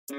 My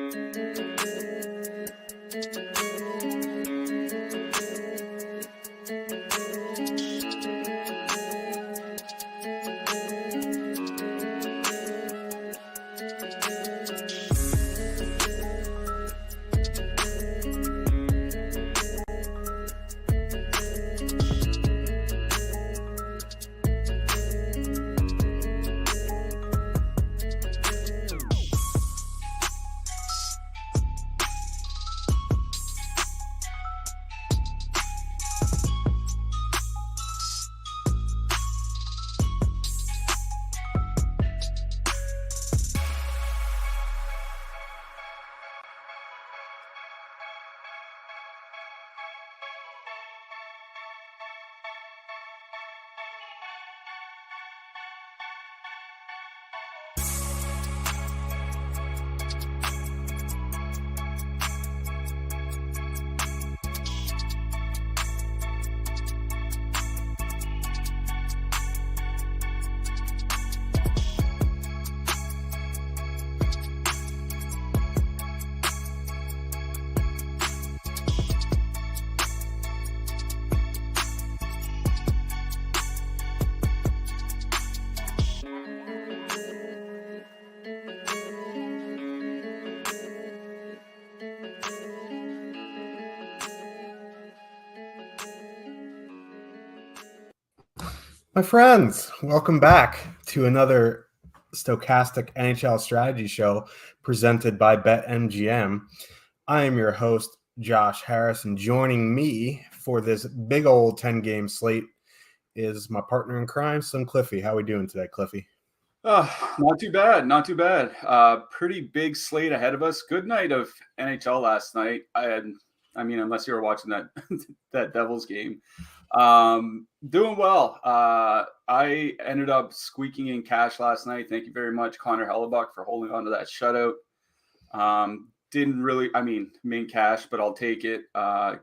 friends, welcome back to another Stokastic NHL strategy show presented by BetMGM. I am your host, Josh Harris, and joining me for this big old 10-game slate is my partner in crime, Slim Cliffy. How are we doing today, Cliffy? Not too bad. Pretty big slate ahead of us. Good night of NHL last night. Unless you were watching that Devils game. Doing well. I ended up squeaking in cash last night. Thank you very much, Connor Hellebuck, for holding on to that shutout. Didn't really, main cash, but I'll take it.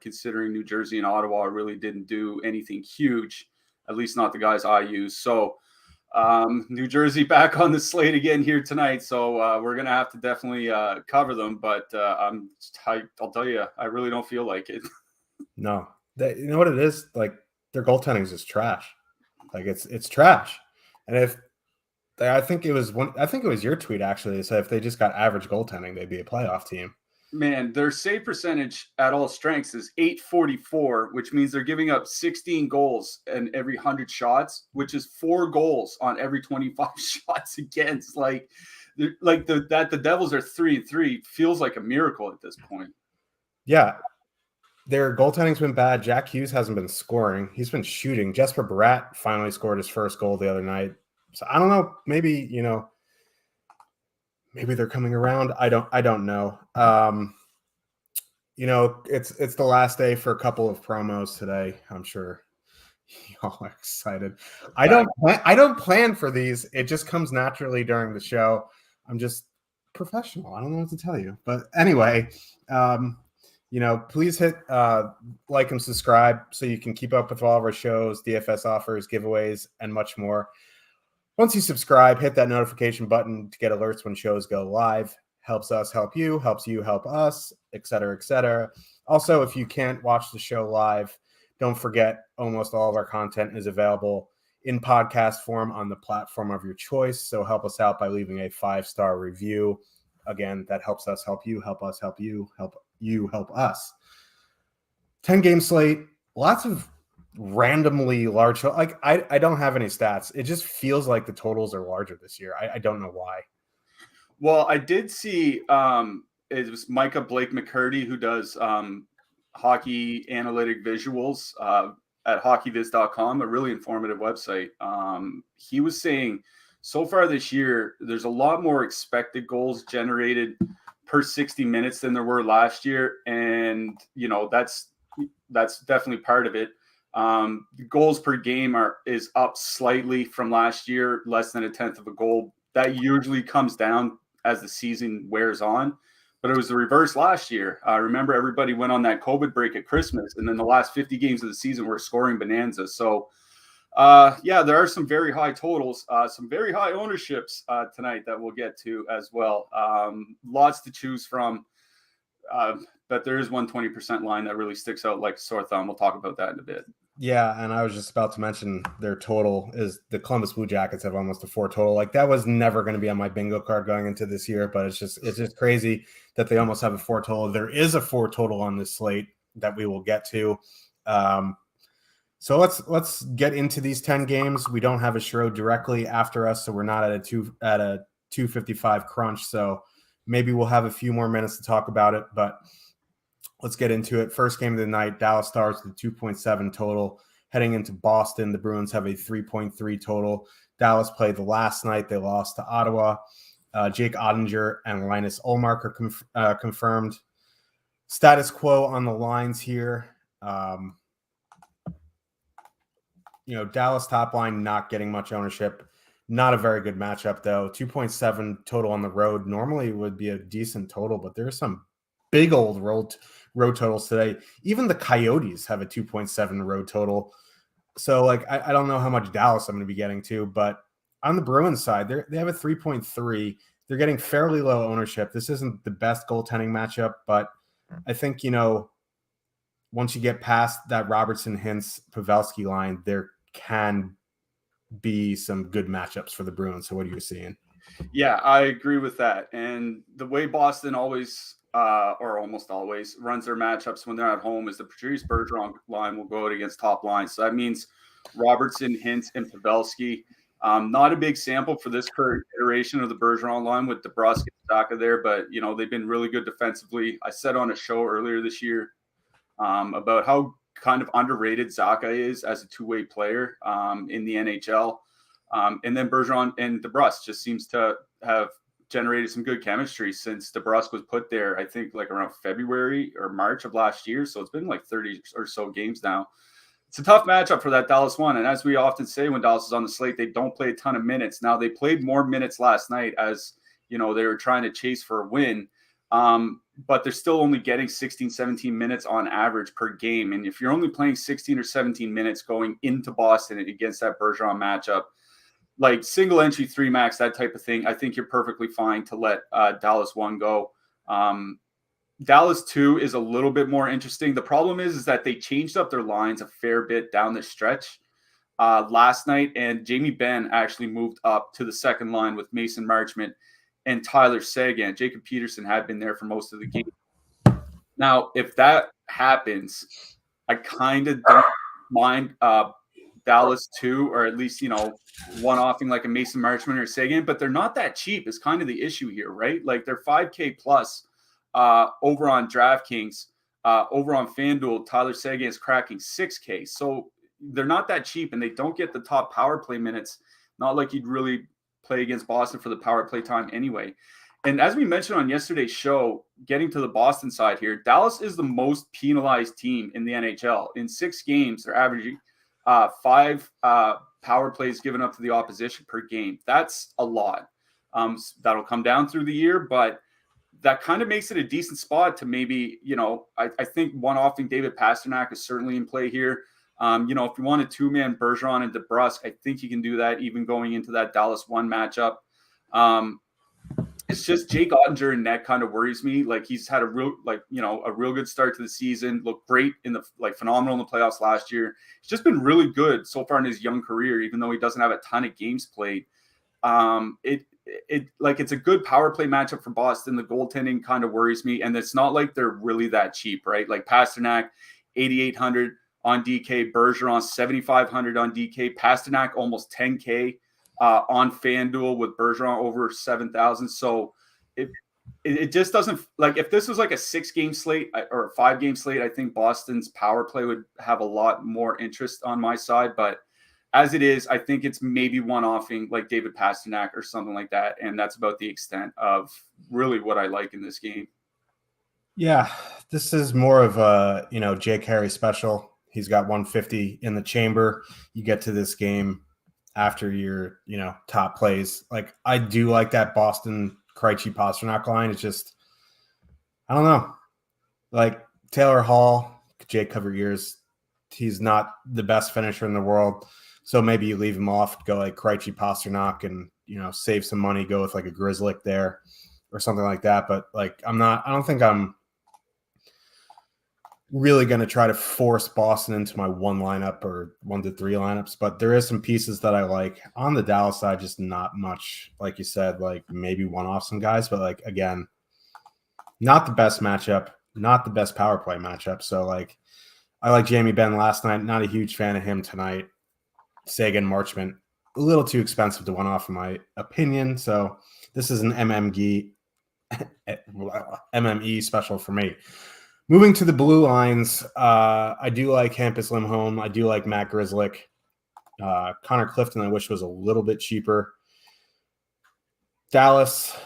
Considering New Jersey and Ottawa really didn't do anything huge, at least not the guys I use. So New Jersey back on the slate again here tonight. So we're going to have to definitely cover them. But I'll tell you, I really don't feel like it. No. You know what it is? Like, their goaltending is just trash. Like, it's trash. And I think it was your tweet actually that said if they just got average goaltending, they'd be a playoff team. Man, their save percentage at all strengths is .844, which means they're giving up 16 goals in every 100 shots, which is 4 goals on every 25 shots against. The Devils are 3-3 feels like a miracle at this point. Yeah. Their goaltending's been bad. Jack Hughes hasn't been scoring. He's been shooting. Jesper Bratt finally scored his first goal the other night. So I don't know. Maybe they're coming around. I don't know. It's the last day for a couple of promos today. I'm sure y'all are excited. I don't plan for these. It just comes naturally during the show. I'm just professional. I don't know what to tell you. But anyway, please hit like and subscribe so you can keep up with all of our shows, DFS offers, giveaways, and much more. Once you subscribe, hit that notification button to get alerts when shows go live. Helps us help you, helps you help us, et cetera, et cetera. Also, if you can't watch the show live, don't forget almost all of our content is available in podcast form on the platform of your choice. So help us out by leaving a 5-star review. Again, that helps us help you, help us help you, help you help us. 10-game slate, lots of randomly large. Like I don't have any stats. It just feels like the totals are larger this year. I don't know why. Well, I did see it was Micah Blake McCurdy who does hockey analytic visuals at hockeyviz.com, a really informative website. He was saying so far this year, there's a lot more expected goals generated per 60 minutes than there were last year. And, that's definitely part of it. The goals per game is up slightly from last year, less than 1/10 of a goal. That usually comes down as the season wears on, but it was the reverse last year. I remember everybody went on that COVID break at Christmas, and then the last 50 games of the season were scoring bonanza. So Yeah, there are some very high totals, some very high ownerships tonight that we'll get to as well. Lots to choose from. But there is one 20% line that really sticks out like a sore thumb. We'll talk about that in a bit. Yeah, and I was just about to mention their total is the Columbus Blue Jackets have almost a 4 total. Like that was never going to be on my bingo card going into this year, but it's just crazy that they almost have a 4 total. There is a 4 total on this slate that we will get to. So let's get into these 10 games. We don't have a show directly after us, so we're not at a 255 crunch. So maybe we'll have a few more minutes to talk about it, but let's get into it. First game of the night, Dallas Stars with 2.7 total. Heading into Boston, the Bruins have a 3.3 total. Dallas played the last night. They lost to Ottawa. Jake Ottinger and Linus Ullmark are confirmed. Status quo on the lines here. Dallas top line not getting much ownership. Not a very good matchup, though. 2.7 total on the road. Normally it would be a decent total, but there's some big old road totals today. Even the Coyotes have a 2.7 road total. So, I don't know how much Dallas I'm going to be getting to, but on the Bruins side, they have a 3.3. They're getting fairly low ownership. This isn't the best goaltending matchup, but I think, once you get past that Robertson, Hintz, Pavelski line, there can be some good matchups for the Bruins. So what are you seeing? Yeah, I agree with that. And the way Boston always or almost always runs their matchups when they're at home is the Patrice Bergeron line will go out against top lines. So that means Robertson, Hintz, and Pavelski. Not a big sample for this current iteration of the Bergeron line with DeBrusk and Zacha there, but they've been really good defensively. I said on a show earlier this year about how kind of underrated Zacha is as a two-way player in the NHL. And then Bergeron and DeBrusk just seems to have generated some good chemistry since DeBrusk was put there, I think around February or March of last year. So it's been 30 or so games now. It's a tough matchup for that Dallas one. And as we often say, when Dallas is on the slate, they don't play a ton of minutes. Now they played more minutes last night as, they were trying to chase for a win. But they're still only getting 16, 17 minutes on average per game. And if you're only playing 16 or 17 minutes going into Boston against that Bergeron matchup, single entry 3 max, that type of thing, I think you're perfectly fine to let Dallas 1 go. Dallas 2 is a little bit more interesting. The problem is that they changed up their lines a fair bit down the stretch last night, and Jamie Benn actually moved up to the second line with Mason Marchment and Tyler Seguin. Jacob Peterson had been there for most of the game. Now, if that happens, I kind of don't mind Dallas 2, or at least, one-offing like a Mason Marchment or Seguin, but they're not that cheap is kind of the issue here, right? They're $5K plus over on DraftKings. Over on FanDuel, Tyler Seguin is cracking $6K. So they're not that cheap, and they don't get the top power play minutes. Not like you'd really play against Boston for the power play time anyway. And as we mentioned on yesterday's show, getting to the Boston side here, Dallas is the most penalized team in the NHL. In 6 games, they're averaging 5 power plays given up to the opposition per game. That's a lot. That'll come down through the year, but that kind of makes it a decent spot to maybe, I think one-offing David Pastrnak is certainly in play here. If you want a 2-man Bergeron and DeBrusk, I think you can do that even going into that Dallas 1 matchup. It's just Jake Ottinger in net kind of worries me. He's had a real good start to the season, looked great in the phenomenal in the playoffs last year. He's just been really good so far in his young career, even though he doesn't have a ton of games played. It's a good power play matchup for Boston. The goaltending kind of worries me, and it's not like they're really that cheap, right? Pastrnak, 8,800 on DK, Bergeron, 7,500 on DK, Pastrnak almost 10K on FanDuel with Bergeron over 7,000. So it just doesn't if this was a 6-game slate or a 5-game slate, I think Boston's power play would have a lot more interest on my side. But as it is, I think it's maybe one-offing like David Pastrnak or something like that. And that's about the extent of really what I like in this game. Yeah, this is more of a, Jake Harry special. He's got 150 in the chamber. You get to this game after your, top plays. I do like that Boston Krejci Pastrnak line. It's just, I don't know. Taylor Hall, Jake cover ears. He's not the best finisher in the world. So maybe you leave him off, go like Krejci, Pasternak, and save some money, go with like a Grizzlick there or something like that. But like I don't think I'm really going to try to force Boston into my 1 lineup or 1 to 3 lineups, but there is some pieces that I like on the Dallas side. Just not much, like you said, like maybe one off some guys, but like again, not the best matchup, not the best power play matchup. So like I like Jamie Benn last night. Not a huge fan of him tonight. Sagan, Marchment, a little too expensive to one off in my opinion. So this is an MME special for me. Moving to the blue lines, I do like Hampus Lindholm. I do like Matt Grzelcyk. Connor Clifton, I wish was a little bit cheaper. Dallas,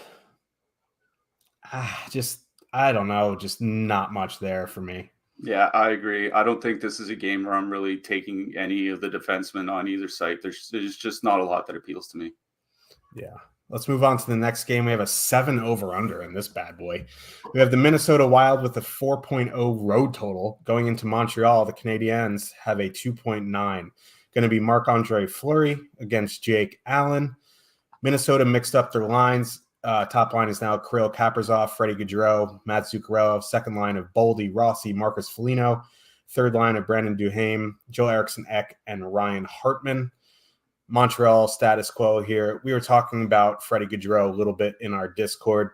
I don't know, just not much there for me. Yeah, I agree. I don't think this is a game where I'm really taking any of the defensemen on either side. There's just not a lot that appeals to me. Yeah. Let's move on to the next game. We have a 7 over-under in this bad boy. We have the Minnesota Wild with a 4.0 road total. Going into Montreal, the Canadiens have a 2.9. Going to be Marc-Andre Fleury against Jake Allen. Minnesota mixed up their lines. Top line is now Kirill Kaprizov, Freddie Gaudreau, Matt Zuccarello. Second line of Boldy, Rossi, Marcus Foligno. Third line of Brandon Duhaime, Joel Eriksson Ek, and Ryan Hartman. Montreal status quo here. We were talking about Freddie Gaudreau a little bit in our Discord.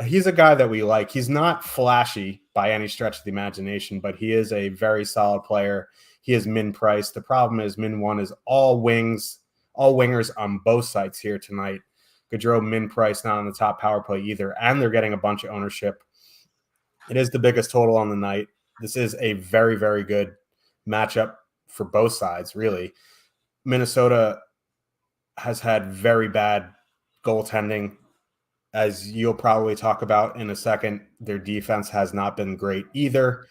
He's a guy that we like. He's not flashy by any stretch of the imagination, but he is a very solid player. He is min price. The problem is min one is all wingers on both sides here tonight. Gaudreau min price, not on the top power play either, and they're getting a bunch of ownership. It is the biggest total on the night. This is a very, very good matchup for both sides, really. Minnesota has had very bad goaltending, as you'll probably talk about in a second. Their defense has not been great either.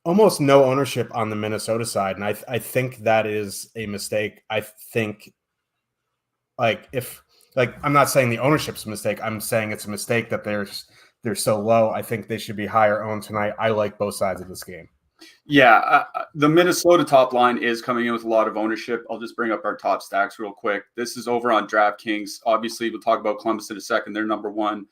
Almost no ownership on the Minnesota side, and I think that is a mistake. I think, I'm not saying the ownership's a mistake. I'm saying it's a mistake that they're so low. I think they should be higher owned tonight. I like both sides of this game. Yeah, the Minnesota top line is coming in with a lot of ownership. I'll just bring up our top stacks real quick. This is over on DraftKings. Obviously, we'll talk about Columbus in a second. They're number 1.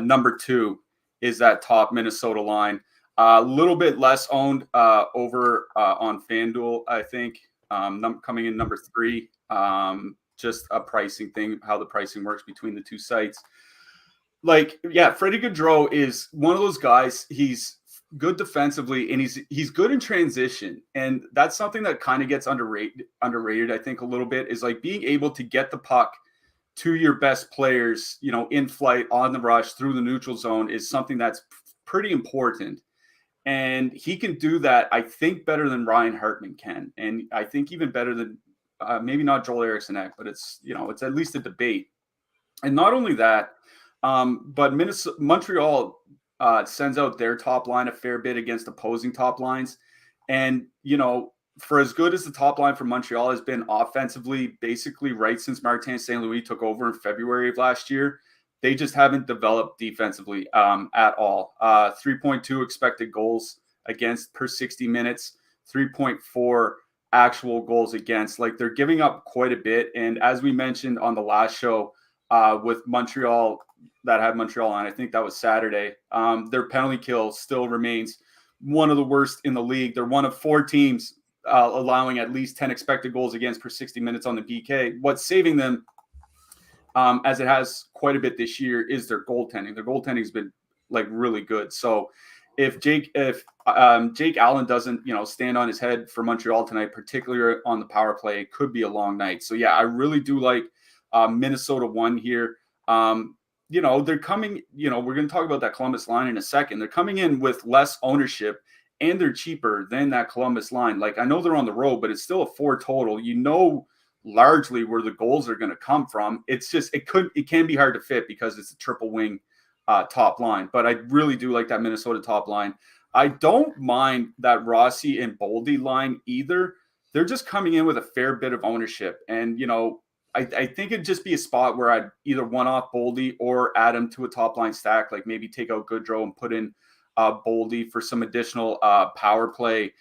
Number 2 is that top Minnesota line. A little bit less owned over on FanDuel, I think. Coming in number 3. Just a pricing thing, how the pricing works between the two sites. Freddie Gaudreau is one of those guys. He's good defensively, and he's good in transition, and that's something that kind of gets underrated. I think a little bit is like being able to get the puck to your best players, in flight, on the rush, through the neutral zone is something that's pretty important, and he can do that. I think better than Ryan Hartman can, and I think even better than maybe not Joel Eriksson Ek, but it's it's at least a debate. And not only that, but Montreal sends out their top line a fair bit against opposing top lines. And, for as good as the top line for Montreal has been offensively, basically right since Martin St. Louis took over in February of last year, they just haven't developed defensively at all. 3.2 expected goals against per 60 minutes, 3.4 actual goals against. Like, they're giving up quite a bit. And as we mentioned on the last show with Montreal, that had Montreal on, I think that was Saturday. Their penalty kill still remains one of the worst in the league. They're one of 4 teams allowing at least 10 expected goals against per 60 minutes on the PK. What's saving them, as it has quite a bit this year, is their goaltending. Their goaltending has been really good. So if Jake Allen doesn't, stand on his head for Montreal tonight, particularly on the power play, it could be a long night. So yeah, I really do like Minnesota 1 here. They're coming, we're going to talk about that Columbus line in a second. They're coming in with less ownership, and they're cheaper than that Columbus line. Like, I know they're on the road, but it's still a 4 total. Largely where the goals are going to come from. It's just, it can be hard to fit because it's a triple wing top line. But I really do like that Minnesota top line. I don't mind that Rossi and Boldy line either. They're just coming in with a fair bit of ownership. And, I think it'd just be a spot where I'd either one-off Boldy or add him to a top-line stack, like maybe take out Gaudreau and put in Boldy for some additional power play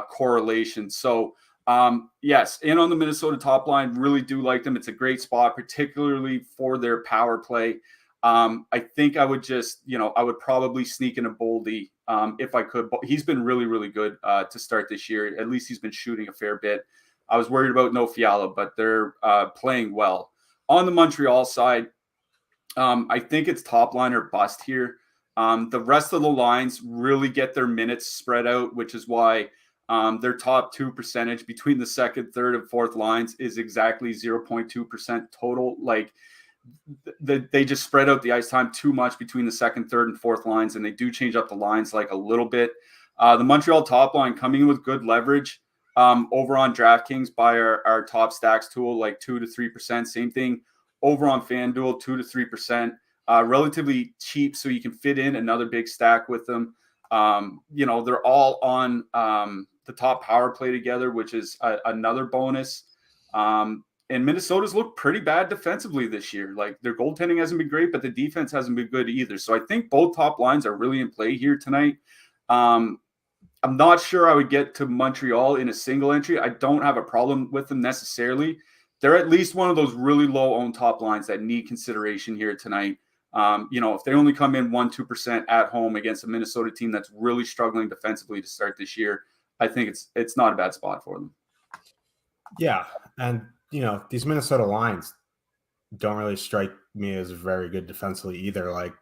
correlation. So Yes, and on the Minnesota top line, really do like them. It's a great spot, particularly for their power play. I think I would just, I would probably sneak in a Boldy if I could. He's been really, really good to start this year. At least he's been shooting a fair bit. I was worried about no Fiala, but they're playing well. On the Montreal side, I think it's top line or bust here. The rest of the lines really get their minutes spread out, which is why their top 2 percentage between the second, third, and fourth lines is exactly 0.2% total. Like they just spread out the ice time too much between the second, third, and fourth lines, and they do change up the lines like a little bit. The Montreal top line coming in with good leverage over on DraftKings by our top stacks tool, like 2 to 3%. Same thing over on FanDuel, 2 to 3%. Relatively cheap, so you can fit in another big stack with them. They're all on the top power play together, which is another bonus. And Minnesota's looked pretty bad defensively this year. Like their goaltending hasn't been great, but the defense hasn't been good either. So I think both top lines are really in play here tonight. I'm not sure I would get to Montreal in a single entry. I don't have a problem with them necessarily. They're at least one of those really low owned top lines that need consideration here tonight. If they only come in 1-2% at home against a Minnesota team that's really struggling defensively to start this year, I think it's not a bad spot for them. Yeah, and these Minnesota lines don't really strike me as very good defensively either. Like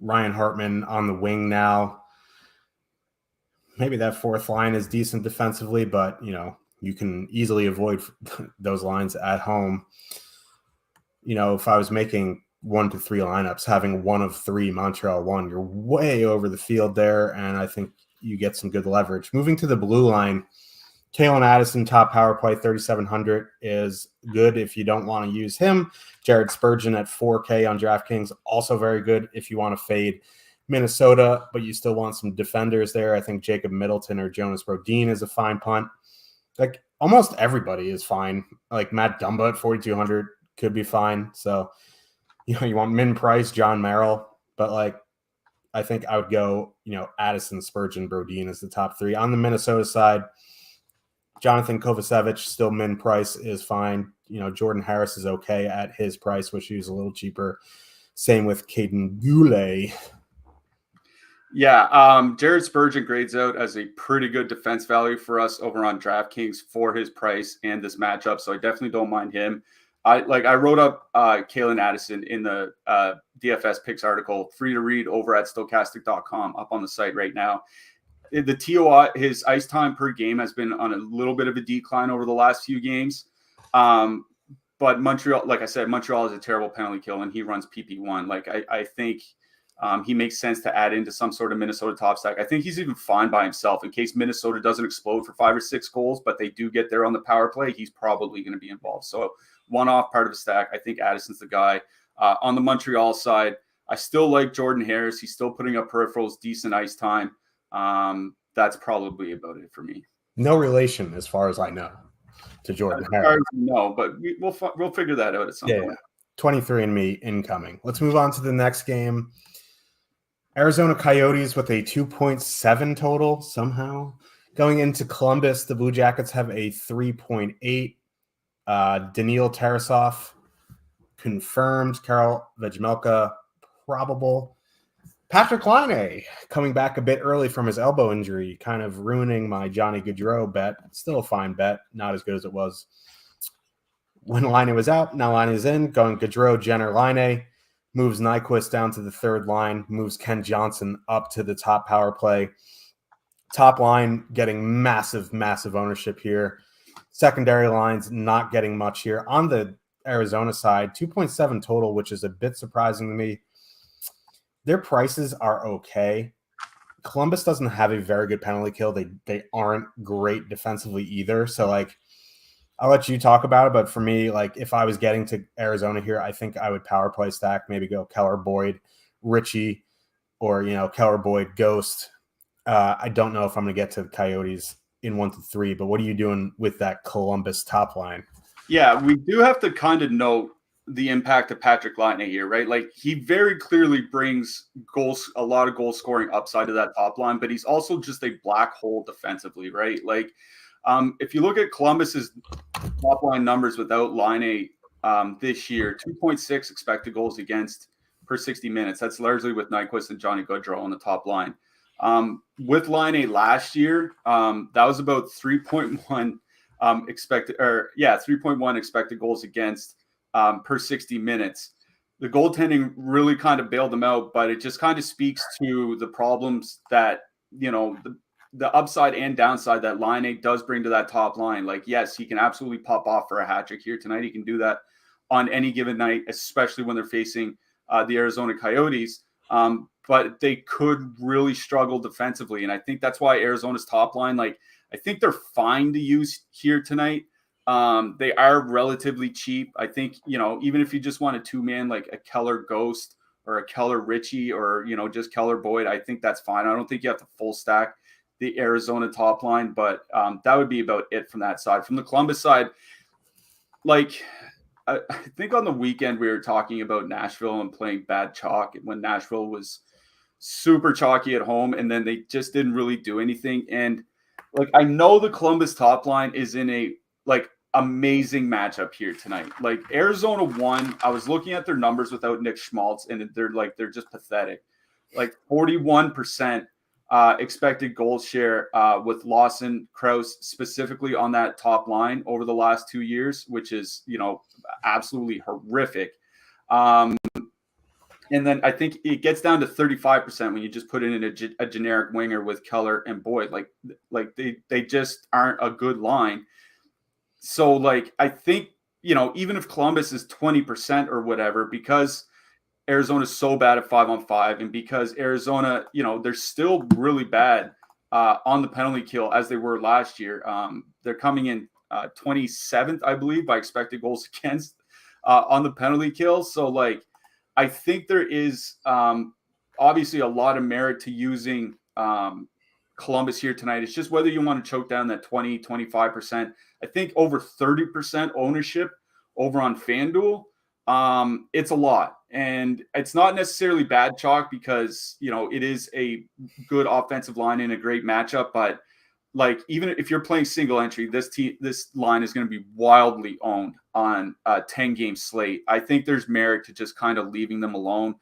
Ryan Hartman on the wing now. Maybe that fourth line is decent defensively, but you can easily avoid those lines at home. If I was making 1 to 3 lineups, having one of 3 Montreal 1, you're way over the field there, and I think you get some good leverage. Moving to the blue line, Kalen Addison, top power play, 3,700 is good if you don't want to use him. Jared Spurgeon at 4K on DraftKings, also very good if you want to fade Minnesota, but you still want some defenders there. I think Jacob Middleton or Jonas Brodin is a fine punt. Like almost everybody is fine. Like Matt Dumba at 4,200 could be fine. So, you want min price, John Merrill, but like I think I would go, Addison, Spurgeon, Brodin as the top 3. On the Minnesota side, Jonathan Kovacevic, still min price is fine. Jordan Harris is okay at his price, which he was a little cheaper. Same with Caden Goulet. Yeah, Jared Spurgeon grades out as a pretty good defense value for us over on DraftKings for his price and this matchup, so I definitely don't mind him. I wrote up Kalen Addison in the DFS picks article, free to read over at Stokastic.com, up on the site right now. The TOI, his ice time per game has been on a little bit of a decline over the last few games. But Montreal, like I said, Montreal is a terrible penalty kill, and he runs PP1. Like I think he makes sense to add into some sort of Minnesota top stack. I think he's even fine by himself in case Minnesota doesn't explode for 5 or 6 goals, but they do get there on the power play. He's probably going to be involved. So one-off part of the stack, I think Addison's the guy. On the Montreal side, I still like Jordan Harris. He's still putting up peripherals, decent ice time. That's probably about it for me. No relation, as far as I know, to Jordan Harris. No, but we'll figure that out at some point. 23andMe incoming. Let's move on to the next game. Arizona Coyotes with a 2.7 total somehow. Going into Columbus, the Blue Jackets have a 3.8. Daniil Tarasov confirmed. Karel Vejmelka probable. Patrick Laine coming back a bit early from his elbow injury, kind of ruining my Johnny Gaudreau bet. Still a fine bet, not as good as it was when Laine was out. Now Laine is in, going Gaudreau, Jenner, Laine. Moves Nyquist down to the third line, moves Ken Johnson up to the top power play. Top line getting massive, massive ownership here. Secondary lines not getting much here. On the Arizona side, 2.7 total, which is a bit surprising to me. Their prices are okay. Columbus doesn't have a very good penalty kill. They aren't great defensively either. So, I'll let you talk about it. But for me, if I was getting to Arizona here, I think I would power play stack, maybe go Keller, Boyd, Richie, or, Keller, Boyd, Ghost. I don't know if I'm going to get to the Coyotes in 1 to 3, but what are you doing with that Columbus top line? Yeah, we do have to kind of note the impact of Patrick Laine here, right? Like he very clearly brings a lot of goal scoring upside to that top line, but he's also just a black hole defensively, right? Like If you look at Columbus's top line numbers without Laine this year, 2.6 expected goals against per 60 minutes. That's largely with Nyquist and Johnny Gaudreau on the top line. With Laine last year, that was about 3.1 3.1 expected goals against per 60 minutes. The goaltending really kind of bailed them out, but it just kind of speaks to the problems that, the upside and downside that Laine does bring to that top line. Like, yes, he can absolutely pop off for a hat trick here tonight. He can do that on any given night, especially when they're facing the Arizona Coyotes. But they could really struggle defensively. And I think that's why Arizona's top line, I think they're fine to use here tonight. They are relatively cheap. I think, even if you just want a two-man, like a Keller Ghost or a Keller Richie or, just Keller Boyd, I think that's fine. I don't think you have to full stack the Arizona top line, but that would be about it from that side. From the Columbus side, I think on the weekend we were talking about Nashville and playing bad chalk when Nashville was super chalky at home, and then they just didn't really do anything. And I know the Columbus top line is in a amazing matchup here tonight. Arizona won. I was looking at their numbers without Nick Schmaltz, and they're just pathetic. 41% expected goal share with Lawson, Krause specifically on that top line over the last 2 years, which is, absolutely horrific. And then I think it gets down to 35% when you just put in a generic winger with Keller and Boyd. They just aren't a good line. So I think, even if Columbus is 20% or whatever, because Arizona's so bad at 5-on-5, and because Arizona, they're still really bad on the penalty kill as they were last year. They're coming in 27th, I believe, by expected goals against on the penalty kill. So I think there is obviously a lot of merit to using Columbus here tonight. It's just whether you want to choke down that 20, 25%. I think over 30% ownership over on FanDuel. It's a lot, and it's not necessarily bad chalk because, it is a good offensive line in a great matchup. But even if you're playing single entry, this line is going to be wildly owned on a 10-game slate. I think there's merit to just kind of leaving them alone.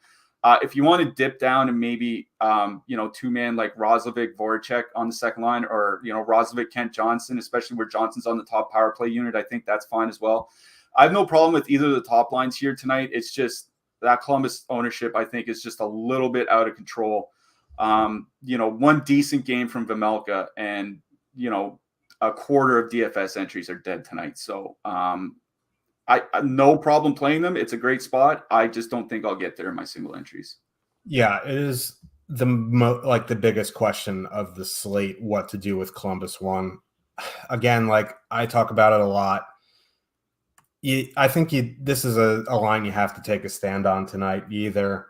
If you want to dip down and maybe, two-man like Roslovic, Voracek on the second line, or, Roslovic, Kent Johnson, especially where Johnson's on the top power play unit, I think that's fine as well. I have no problem with either of the top lines here tonight. It's just that Columbus ownership, I think, is just a little bit out of control. One decent game from Vejmelka and, a quarter of DFS entries are dead tonight. So I no problem playing them. It's a great spot. I just don't think I'll get there in my single entries. Yeah, it is the biggest question of the slate, what to do with Columbus one. Again, I talk about it a lot. I think this is a line you have to take a stand on tonight. Either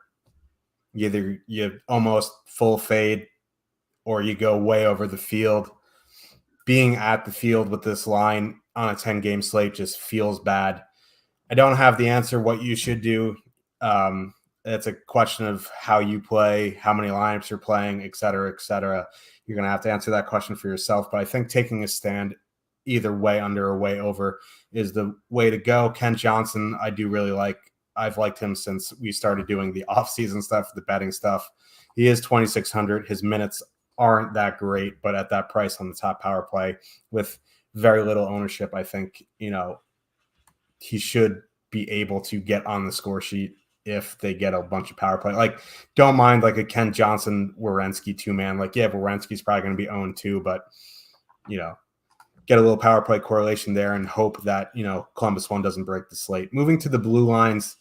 you almost full fade or you go way over the field. Being at the field with this line on a 10-game slate just feels bad. I don't have the answer what you should do. It's a question of how you play, how many lineups you're playing, et cetera, et cetera. You're going to have to answer that question for yourself. But I think taking a stand either way under or way over is the way to go. Ken Johnson, I do really like. I've liked him since we started doing the off-season stuff, the betting stuff. He is 2,600. His minutes aren't that great, but at that price on the top power play with very little ownership, I think, he should be able to get on the score sheet if they get a bunch of power play. Don't mind a Ken Johnson, Werenski two-man. Werenski's probably going to be owned too, but, get a little power play correlation there and hope that, Columbus one doesn't break the slate. Moving to the blue lines,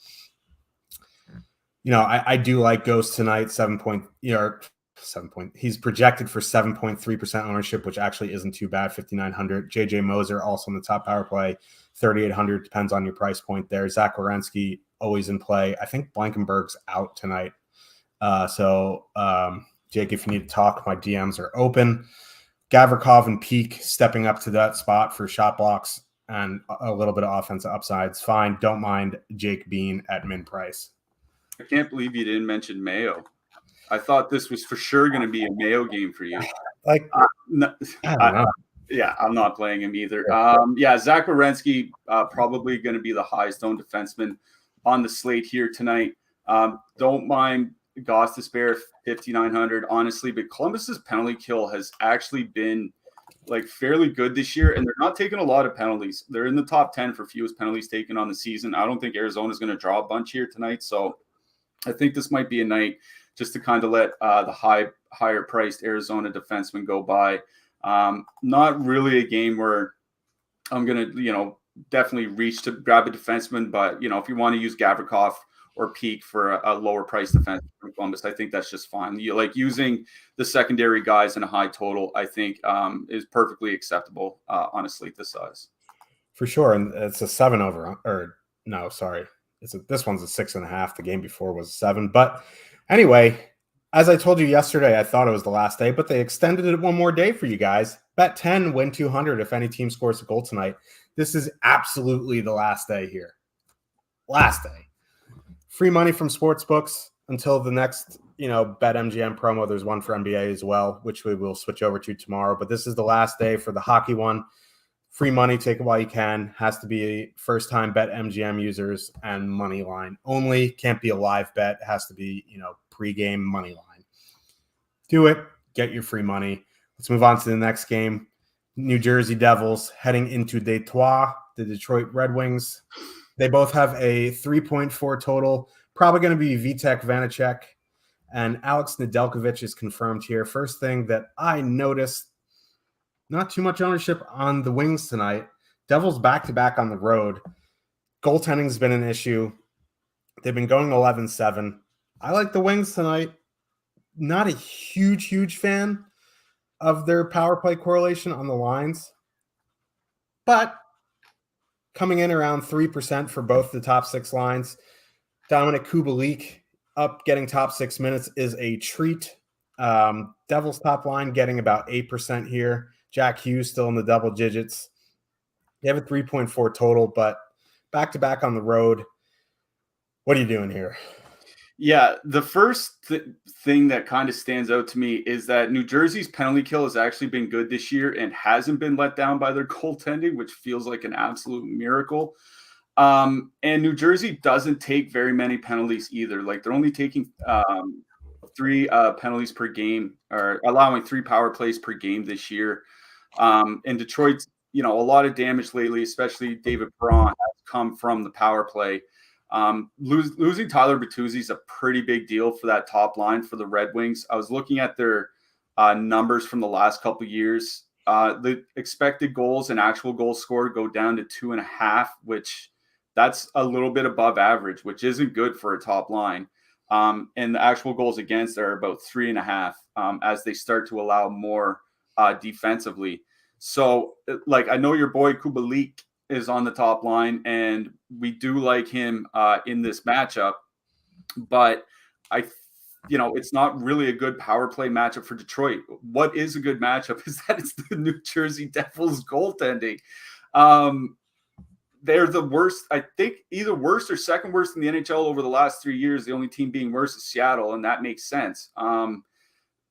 I do like Ghost tonight, 7 point. He's projected for 7.3% ownership, which actually isn't too bad, 5,900. JJ Moser also in the top power play, 3,800, depends on your price point there. Zach Werenski always in play. I think Blankenberg's out tonight. Jake, if you need to talk, my DMs are open. Gavrikov and Peak stepping up to that spot for shot blocks and a little bit of offensive upsides. Fine. Don't mind Jake Bean at min price. I can't believe you didn't mention Mayo. I thought this was for sure going to be a Mayo game for you. I don't know. Yeah, I'm not playing him either. Zach Werenski probably going to be the highest owned defenseman on the slate here tonight. Don't mind Goss to spare 5,900, honestly, but Columbus's penalty kill has actually been like fairly good this year, and they're not taking a lot of penalties. They're in the top 10 for fewest penalties taken on the season. I don't think Arizona's going to draw a bunch here tonight, so I think this might be a night just to kind of let the higher priced Arizona defenseman go by. Not really a game where I'm going to, definitely reach to grab a defenseman, but, if you want to use Gavrikov or Peak for a lower price defense from Columbus, I think that's just fine. Using the secondary guys in a high total, I think is perfectly acceptable on a slate this size. For sure. And it's a 7 over, or no, sorry. This one's a 6.5. The game before was 7. But anyway, as I told you yesterday, I thought it was the last day, but they extended it one more day for you guys. Bet 10, win 200 if any team scores a goal tonight. This is absolutely the last day here. Last day. Free money from sportsbooks until the next, BetMGM promo. There's one for NBA as well, which we will switch over to tomorrow. But this is the last day for the hockey one. Free money, take it while you can. Has to be first-time BetMGM users and money line only. Can't be a live bet. It has to be, pre-game money line. Do it. Get your free money. Let's move on to the next game. New Jersey Devils heading into Detroit, the Detroit Red Wings. They both have a 3.4 total. Probably going to be Vitek Vanacek. And Alex Nedeljkovic is confirmed here. First thing that I noticed, not too much ownership on the Wings tonight. Devils back-to-back on the road. Goaltending has been an issue. They've been going 11-7. I like the Wings tonight. Not a huge fan of their power play correlation on the lines. But coming in around 3% for both the top 6 lines. Dominic Kubalik up getting top 6 minutes is a treat. Devils top line getting about 8% here. Jack Hughes still in the double digits. They have a 3.4 total, but back-to-back on the road. What are you doing here? Yeah, the first thing that kind of stands out to me is that New Jersey's penalty kill has actually been good this year and hasn't been let down by their goaltending, which feels like an absolute miracle. And New Jersey doesn't take very many penalties either. Like they're only taking 3 penalties per game, or allowing 3 power plays per game this year. And Detroit's, a lot of damage lately, especially David Perron, has come from the power play. Losing Tyler Bertuzzi is a pretty big deal for that top line for the Red Wings. I was looking at their numbers from the last couple of years. The expected goals and actual goals scored go down to 2.5, which that's a little bit above average, which isn't good for a top line. And the actual goals against are about 3.5 as they start to allow more defensively. So, I know your boy Kubalik is on the top line, and we do like him in this matchup, but it's not really a good power play matchup for Detroit. What is a good matchup is that it's the New Jersey Devils goaltending. They're the worst, I think, either worst or second worst in the NHL over the last 3 years. The only team being worse is Seattle, and that makes sense.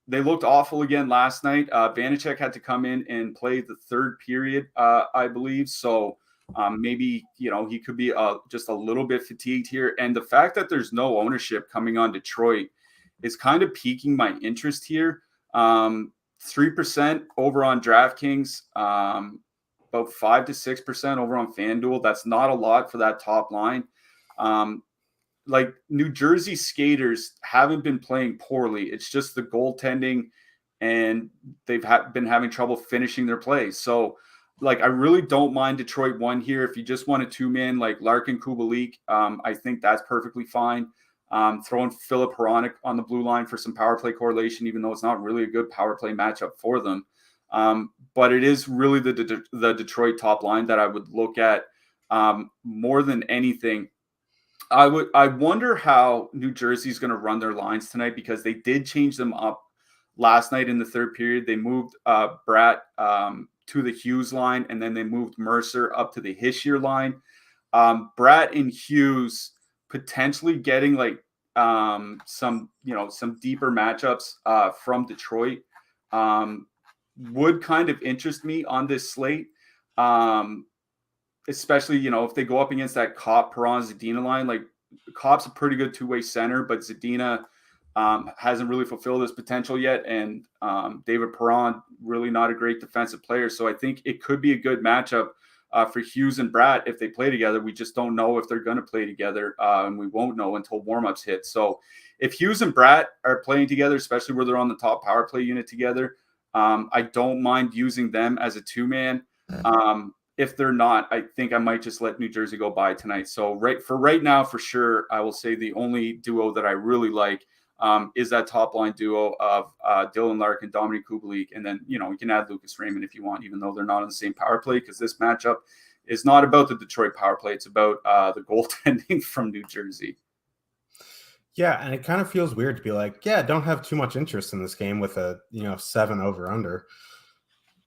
They looked awful again last night. Vanacek had to come in and play the third period, I believe. So maybe, he could be just a little bit fatigued here. And the fact that there's no ownership coming on Detroit is kind of piquing my interest here. 3% over on DraftKings, about 5 to 6% over on FanDuel. That's not a lot for that top line. New Jersey skaters haven't been playing poorly. It's just the goaltending, and they've been having trouble finishing their plays. So, I really don't mind Detroit 1 here. If you just want a 2-man like Larkin, Kubalik, I think that's perfectly fine. Throwing Philip Hronek on the blue line for some power play correlation, even though it's not really a good power play matchup for them. But it is really the Detroit top line that I would look at more than anything. I wonder how New Jersey is going to run their lines tonight, because they did change them up last night in the third period. They moved Bratt to the Hughes line, and then they moved Mercer up to the Hischier line. Bratt and Hughes potentially getting some deeper matchups from Detroit. would kind of interest me on this slate. Especially, if they go up against that Kopp, Perron, Zadina line. Like, Kopp's a pretty good two-way center, but Zadina hasn't really fulfilled his potential yet. And David Perron, really not a great defensive player. So I think it could be a good matchup for Hughes and Bratt if they play together. We just don't know if they're going to play together, and we won't know until warmups hit. So if Hughes and Bratt are playing together, especially where they're on the top power play unit together, I don't mind using them as a two-man. If they're not, I think I might just let New Jersey go by tonight. So right now, for sure, I will say the only duo that I really like is that top line duo of Dylan Larkin, Dominic Kubalik, and then, you can add Lucas Raymond if you want, even though they're not on the same power play, because this matchup is not about the Detroit power play. It's about the goaltending from New Jersey. Yeah, and it kind of feels weird to be like, yeah, don't have too much interest in this game with a 7 over under.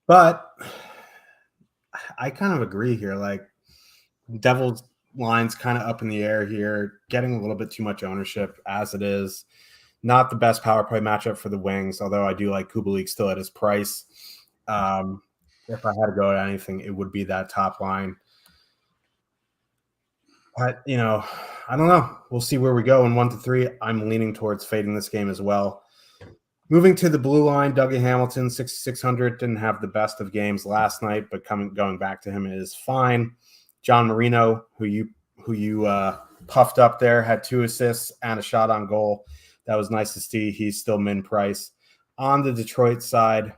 But I kind of agree here. Like, Devils line's kind of up in the air here, getting a little bit too much ownership as it is. Not the best power play matchup for the Wings, although I do like Kubalik still at his price. If I had to go at anything, it would be that top line. But, I don't know. We'll see where we go in 1 to 3. I'm leaning towards fading this game as well. Moving to the blue line, Dougie Hamilton, 6,600, didn't have the best of games last night, but going back to him is fine. John Marino, who you puffed up there, had 2 assists and a shot on goal. That was nice to see. He's still min price. On the Detroit side,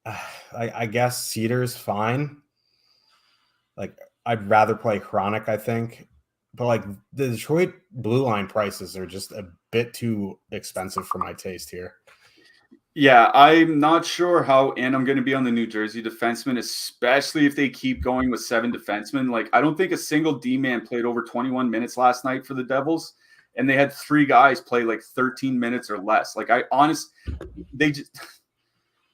I guess Cedar's fine. Like, I'd rather play Chronic, I think. But, like, the Detroit blue line prices are just a bit too expensive for my taste here. Yeah, I'm not sure how in I'm going to be on the New Jersey defensemen, especially if they keep going with 7 defensemen. Like, I don't think a single D-man played over 21 minutes last night for the Devils, and they had 3 guys play like 13 minutes or less. Like,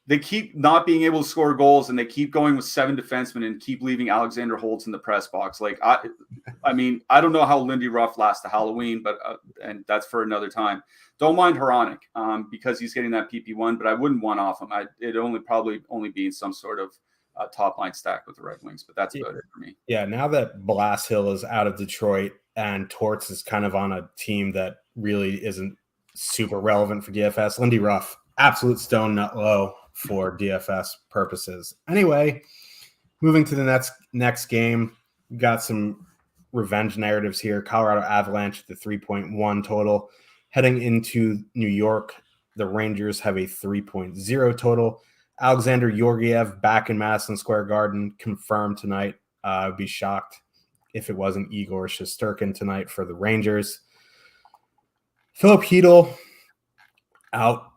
they keep not being able to score goals, and they keep going with 7 defensemen and keep leaving Alexander Holtz in the press box. Like, I mean, I don't know how Lindy Ruff lasts to Halloween, but and that's for another time. Don't mind Hronek because he's getting that PP1, but I wouldn't want off him. It'd probably only be in some sort of top line stack with the Red Wings, but that's about it for me. Yeah, now that Blashill is out of Detroit and Torts is kind of on a team that really isn't super relevant for DFS, Lindy Ruff, absolute stone nut low for DFS purposes. Anyway, moving to the next game, we got some revenge narratives here. Colorado Avalanche, the 3.1 total. Heading into New York, the Rangers have a 3.0 total. Alexander Georgiev back in Madison Square Garden, confirmed tonight. I'd be shocked if it wasn't Igor Shesterkin tonight for the Rangers. Philip Hedl out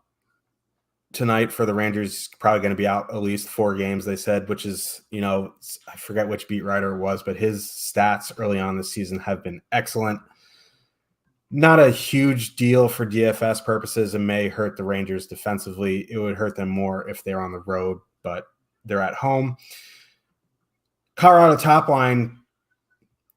tonight for the Rangers, probably going to be out at least 4 games, they said, which is, I forget which beat writer it was, but his stats early on this season have been excellent. Not a huge deal for DFS purposes and may hurt the Rangers defensively. It would hurt them more if they're on the road, but they're at home. Colorado top line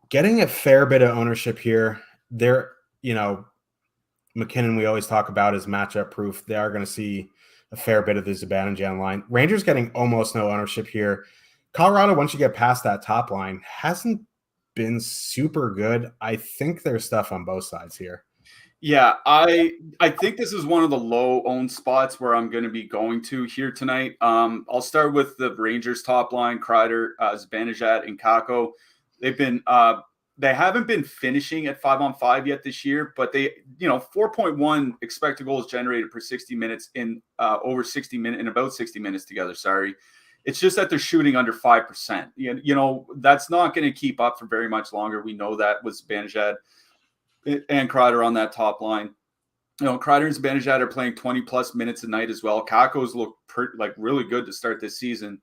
getting a fair bit of ownership here. They're, McKinnon, we always talk about, is matchup proof. They are going to see a fair bit of the Zibanejad line. Rangers getting almost no ownership here. Colorado, once you get past that top line, hasn't been super good. I think there's stuff on both sides here. Yeah, I think this is one of the low-owned spots where I'm going to be going to here tonight. I'll start with the Rangers top line, Kreider, Zibanejad, and Kakko. They haven't been finishing at 5-on-5 yet this year, but they, 4.1 expected goals generated per 60 minutes in about 60 minutes together. Sorry. It's just that they're shooting under 5%. That's not going to keep up for very much longer. We know that with Zibanejad and Kreider on that top line. Kreider and Zibanejad are playing 20-plus minutes a night as well. Kakko's look really good to start this season.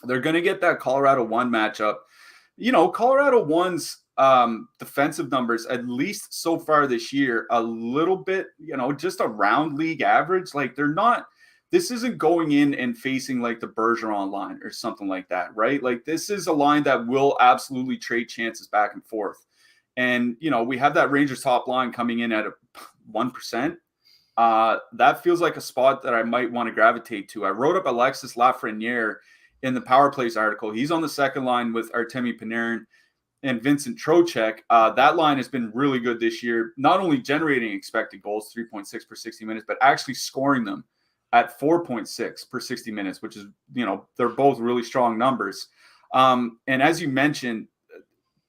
They're going to get that Colorado 1 matchup. Colorado 1's defensive numbers, at least so far this year, a little bit, just around league average. Like, they're not – this isn't going in and facing like the Bergeron line or something like that, right? Like, this is a line that will absolutely trade chances back and forth. And, we have that Rangers top line coming in at 1%. that feels like a spot that I might want to gravitate to. I wrote up Alexis Lafreniere in the Power Plays article. He's on the second line with Artemi Panarin and Vincent Trocheck. That line has been really good this year, not only generating expected goals, 3.6 per 60 minutes, but actually scoring them at 4.6 per 60 minutes, which is, they're both really strong numbers. And as you mentioned,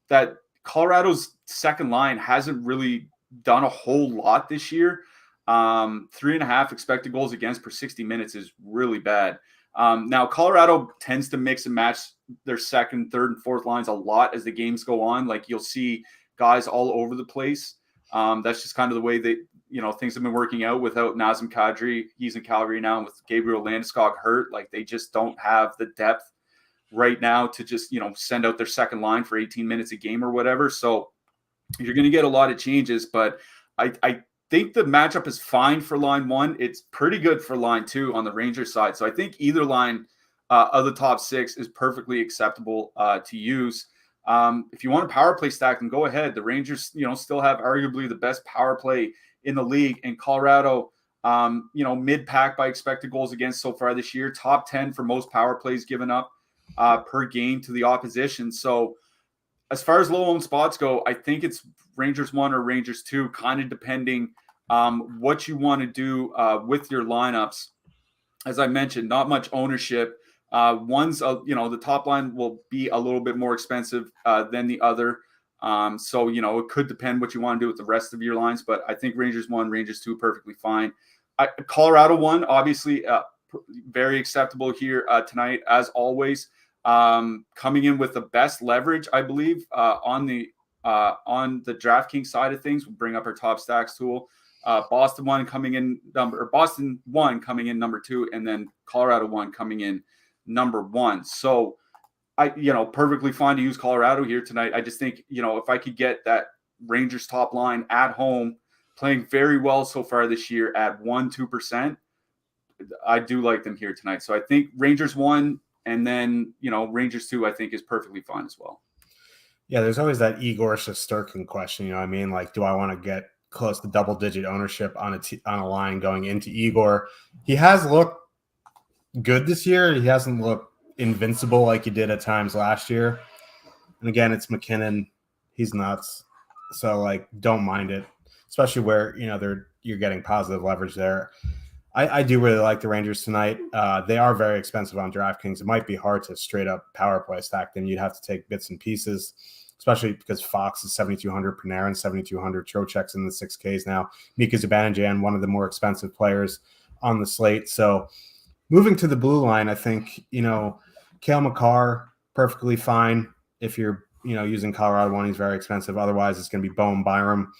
that Colorado's second line hasn't really done a whole lot this year. 3.5 expected goals against per 60 minutes is really bad. Now, Colorado tends to mix and match their second, third, and fourth lines a lot as the games go on. Like, you'll see guys all over the place. That's just kind of the way that, things have been working out without Nazem Kadri. He's in Calgary now, and with Gabriel Landeskog hurt. Like, they just don't have the depth right now to just, send out their second line for 18 minutes a game or whatever. So you're going to get a lot of changes, but I think the matchup is fine for line one. It's pretty good for line two on the Rangers side. So I think either line of the top six is perfectly acceptable to use. If you want a power play stack, then go ahead. The Rangers, still have arguably the best power play in the league, and Colorado, mid-pack by expected goals against so far this year, top 10 for most power plays given up per game to the opposition. So as far as low-owned spots go, I think it's Rangers 1 or Rangers 2, kind of depending what you want to do with your lineups. As I mentioned, not much ownership. One's, the top line will be a little bit more expensive than the other. So, it could depend what you want to do with the rest of your lines, but I think Rangers 1, Rangers 2, perfectly fine. Colorado 1, obviously very acceptable here tonight, as always. Coming in with the best leverage, I believe, on the DraftKings side of things. We'll bring up our top stacks tool. Boston 1 coming in number 2, and then Colorado 1 coming in number 1. So perfectly fine to use Colorado here tonight. I just think, if I could get that Rangers top line at home playing very well so far this year at 1-2%, I do like them here tonight. So I think Rangers 1 and then, Rangers 2, I think, is perfectly fine as well. Yeah, there's always that Igor Shesterkin question. Like, do I want to get close to double-digit ownership on a line going into Igor? He has looked good this year. He hasn't looked invincible like he did at times last year. And again, it's McKinnon. He's nuts. So, like, don't mind it, especially where, you're getting positive leverage there. I do really like the Rangers tonight. They are very expensive on DraftKings. It might be hard to straight up power play stack them. You'd have to take bits and pieces, especially because Fox is 7,200, Panarin 7,200, Trocheck's in the 6Ks now. Mika Zibanejad, one of the more expensive players on the slate. So moving to the blue line, I think, Cale Makar, perfectly fine. If you're, using Colorado 1, he's very expensive. Otherwise, it's going to be Bowen Byram.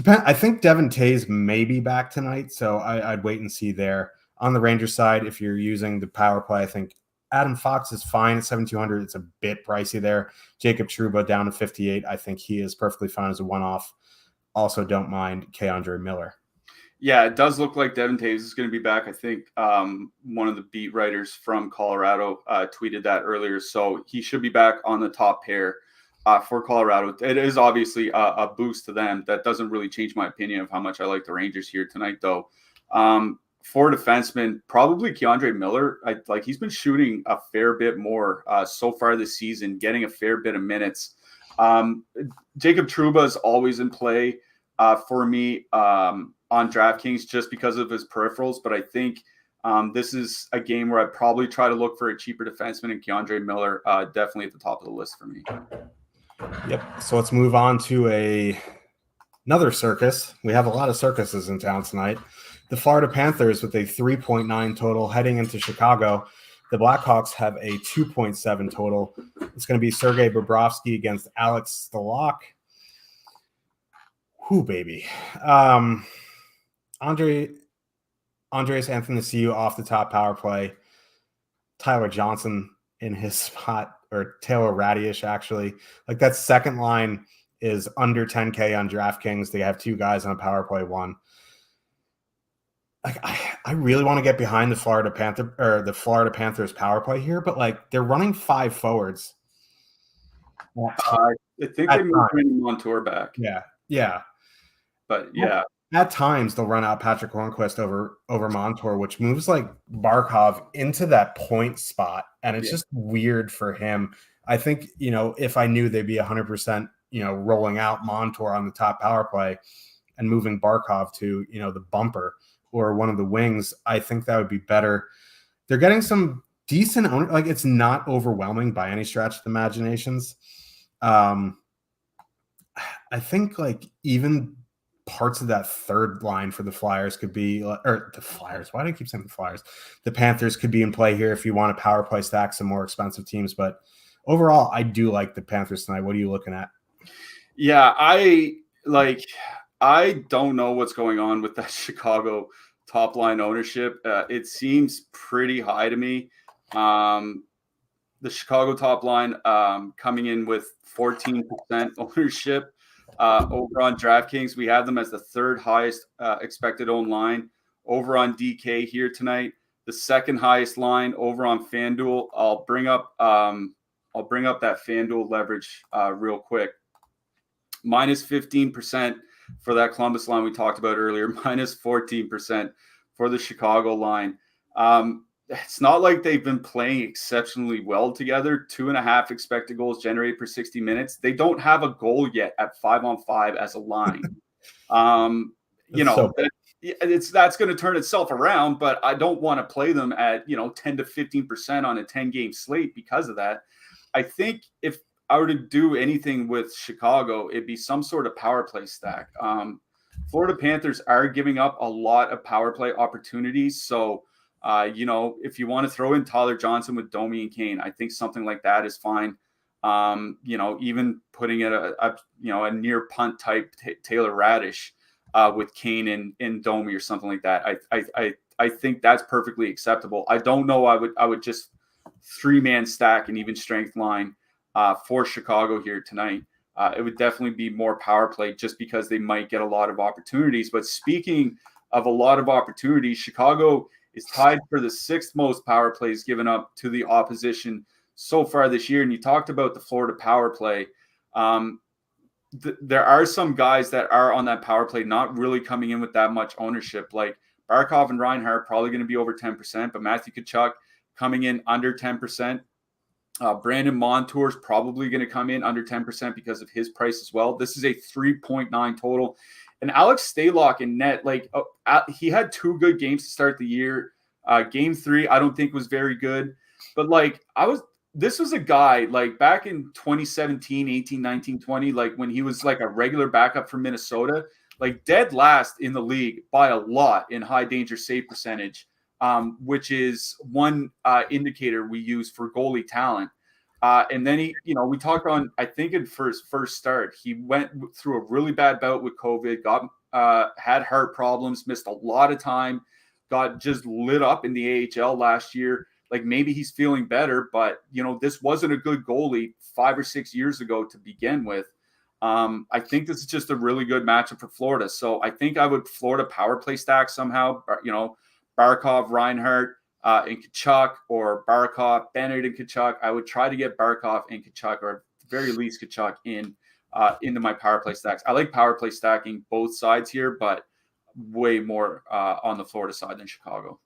I think Devin Tays may be back tonight, so I'd wait and see there. On the Rangers side, if you're using the power play, I think Adam Fox is fine at 7,200. It's a bit pricey there. Jacob Trouba down to 58. I think he is perfectly fine as a one-off. Also, don't mind K'Andre Miller. Yeah, it does look like Devin Taves is going to be back. I think one of the beat writers from Colorado tweeted that earlier, so he should be back on the top pair for Colorado. It is obviously a boost to them. That doesn't really change my opinion of how much I like the Rangers here tonight, though. For defensemen, probably K'Andre Miller. He's been shooting a fair bit more so far this season, getting a fair bit of minutes. Jacob Trouba is always in play for me on DraftKings just because of his peripherals, but I think this is a game where I'd probably try to look for a cheaper defenseman, and K'Andre Miller definitely at the top of the list for me. Yep. So let's move on to another circus. We have a lot of circuses in town tonight. The Florida Panthers with a 3.9 total heading into Chicago. The Blackhawks have a 2.7 total. It's going to be Sergei Bobrovsky against Alex Stalock. Whoo, baby. Andreas Athanasiou off the top power play. Tyler Johnson in his spot, or Taylor Radish, actually. Like, that second line is under 10K on DraftKings. They have two guys on a power play one. Like, I really want to get behind the Florida Panthers power play here, but like, they're running 5 forwards. I think they moved Montour back. Yeah. But yeah. at times they'll run out Patrick Hornquist over Montour, which moves like Barkov into that point spot, and it's just weird for him. I think, if I knew they'd be 100%, rolling out Montour on the top power play and moving Barkov to, the bumper or one of the wings, I think that would be better. They're getting some decent owner, like it's not overwhelming by any stretch of the imaginations. I think like even parts of that third line for the Flyers could be, or the Flyers. Why do I keep saying the Flyers? The Panthers could be in play here if you want to power play stack some more expensive teams. But overall, I do like the Panthers tonight. What are you looking at? Yeah, I don't know what's going on with that Chicago top line ownership. It seems pretty high to me. The Chicago top line coming in with 14% ownership. Over on DraftKings, we have them as the third highest expected owned line. Over on DK here tonight, the second highest line. Over on FanDuel, I'll bring up that FanDuel leverage real quick. Minus 15% for that Columbus line we talked about earlier. Minus 14% for the Chicago line. It's not like they've been playing exceptionally well together. 2.5 expected goals generated per 60 minutes. They don't have a goal yet at 5-on-5 as a line. That's going to turn itself around, but I don't want to play them at 10 to 15% on a 10-game slate because of that. I think if I were to do anything with Chicago, it'd be some sort of power play stack. Florida Panthers are giving up a lot of power play opportunities, so. If you want to throw in Tyler Johnson with Domi and Kane, I think something like that is fine. Even putting it a near punt type Taylor Radish with Kane and Domi or something like that. I think that's perfectly acceptable. I don't know. I would just 3-man stack an even strength line for Chicago here tonight. It would definitely be more power play just because they might get a lot of opportunities. But speaking of a lot of opportunities, Chicago is tied for the 6th most power plays given up to the opposition so far this year. And you talked about the Florida power play. There are some guys that are on that power play not really coming in with that much ownership. Like Barkov and Reinhart probably going to be over 10%, but Matthew Tkachuk coming in under 10%. Brandon Montour is probably going to come in under 10% because of his price as well. This is a 3.9 total. And Alex Stalock in net, he had 2 good games to start the year. Game 3, I don't think was very good. But this was a guy back in 2017, 18, 19, 20, when he was a regular backup for Minnesota, dead last in the league by a lot in high danger save percentage, which is one indicator we use for goalie talent. And then we talked on, I think in first start, he went through a really bad bout with COVID, had heart problems, missed a lot of time, got just lit up in the AHL last year. Maybe he's feeling better, but this wasn't a good goalie 5 or 6 years ago to begin with. I think this is just a really good matchup for Florida. So I think I would Florida power play stack somehow, Barkov, Reinhart, and Tkachuk, or Barkov, Bennett, and Tkachuk. I would try to get Barkov and Tkachuk, or at the very least Tkachuk, into my power play stacks. I like power play stacking both sides here, but way more on the Florida side than Chicago.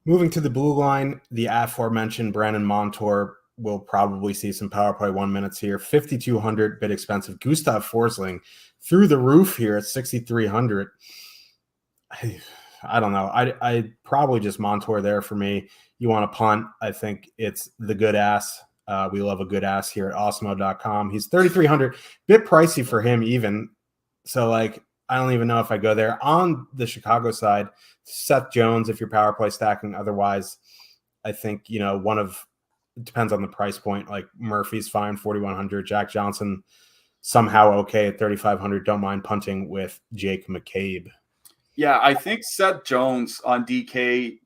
Moving to the blue line, the aforementioned Brandon Montour will probably see some power play 1 minutes here. 5,200, bit expensive. Gustav Forsling through the roof here at 6,300. I don't know. I probably just Montour there for me. You want to punt? I think it's the good ass. We love a good ass here at Awesemo.com. He's 3,300, bit pricey for him even. So I don't even know if I go there. On the Chicago side, Seth Jones, if you're power play stacking. Otherwise, I think, it depends on the price point. Murphy's fine, 4,100. Jack Johnson, somehow okay at 3,500. Don't mind punting with Jake McCabe. Yeah, I think Seth Jones on DK,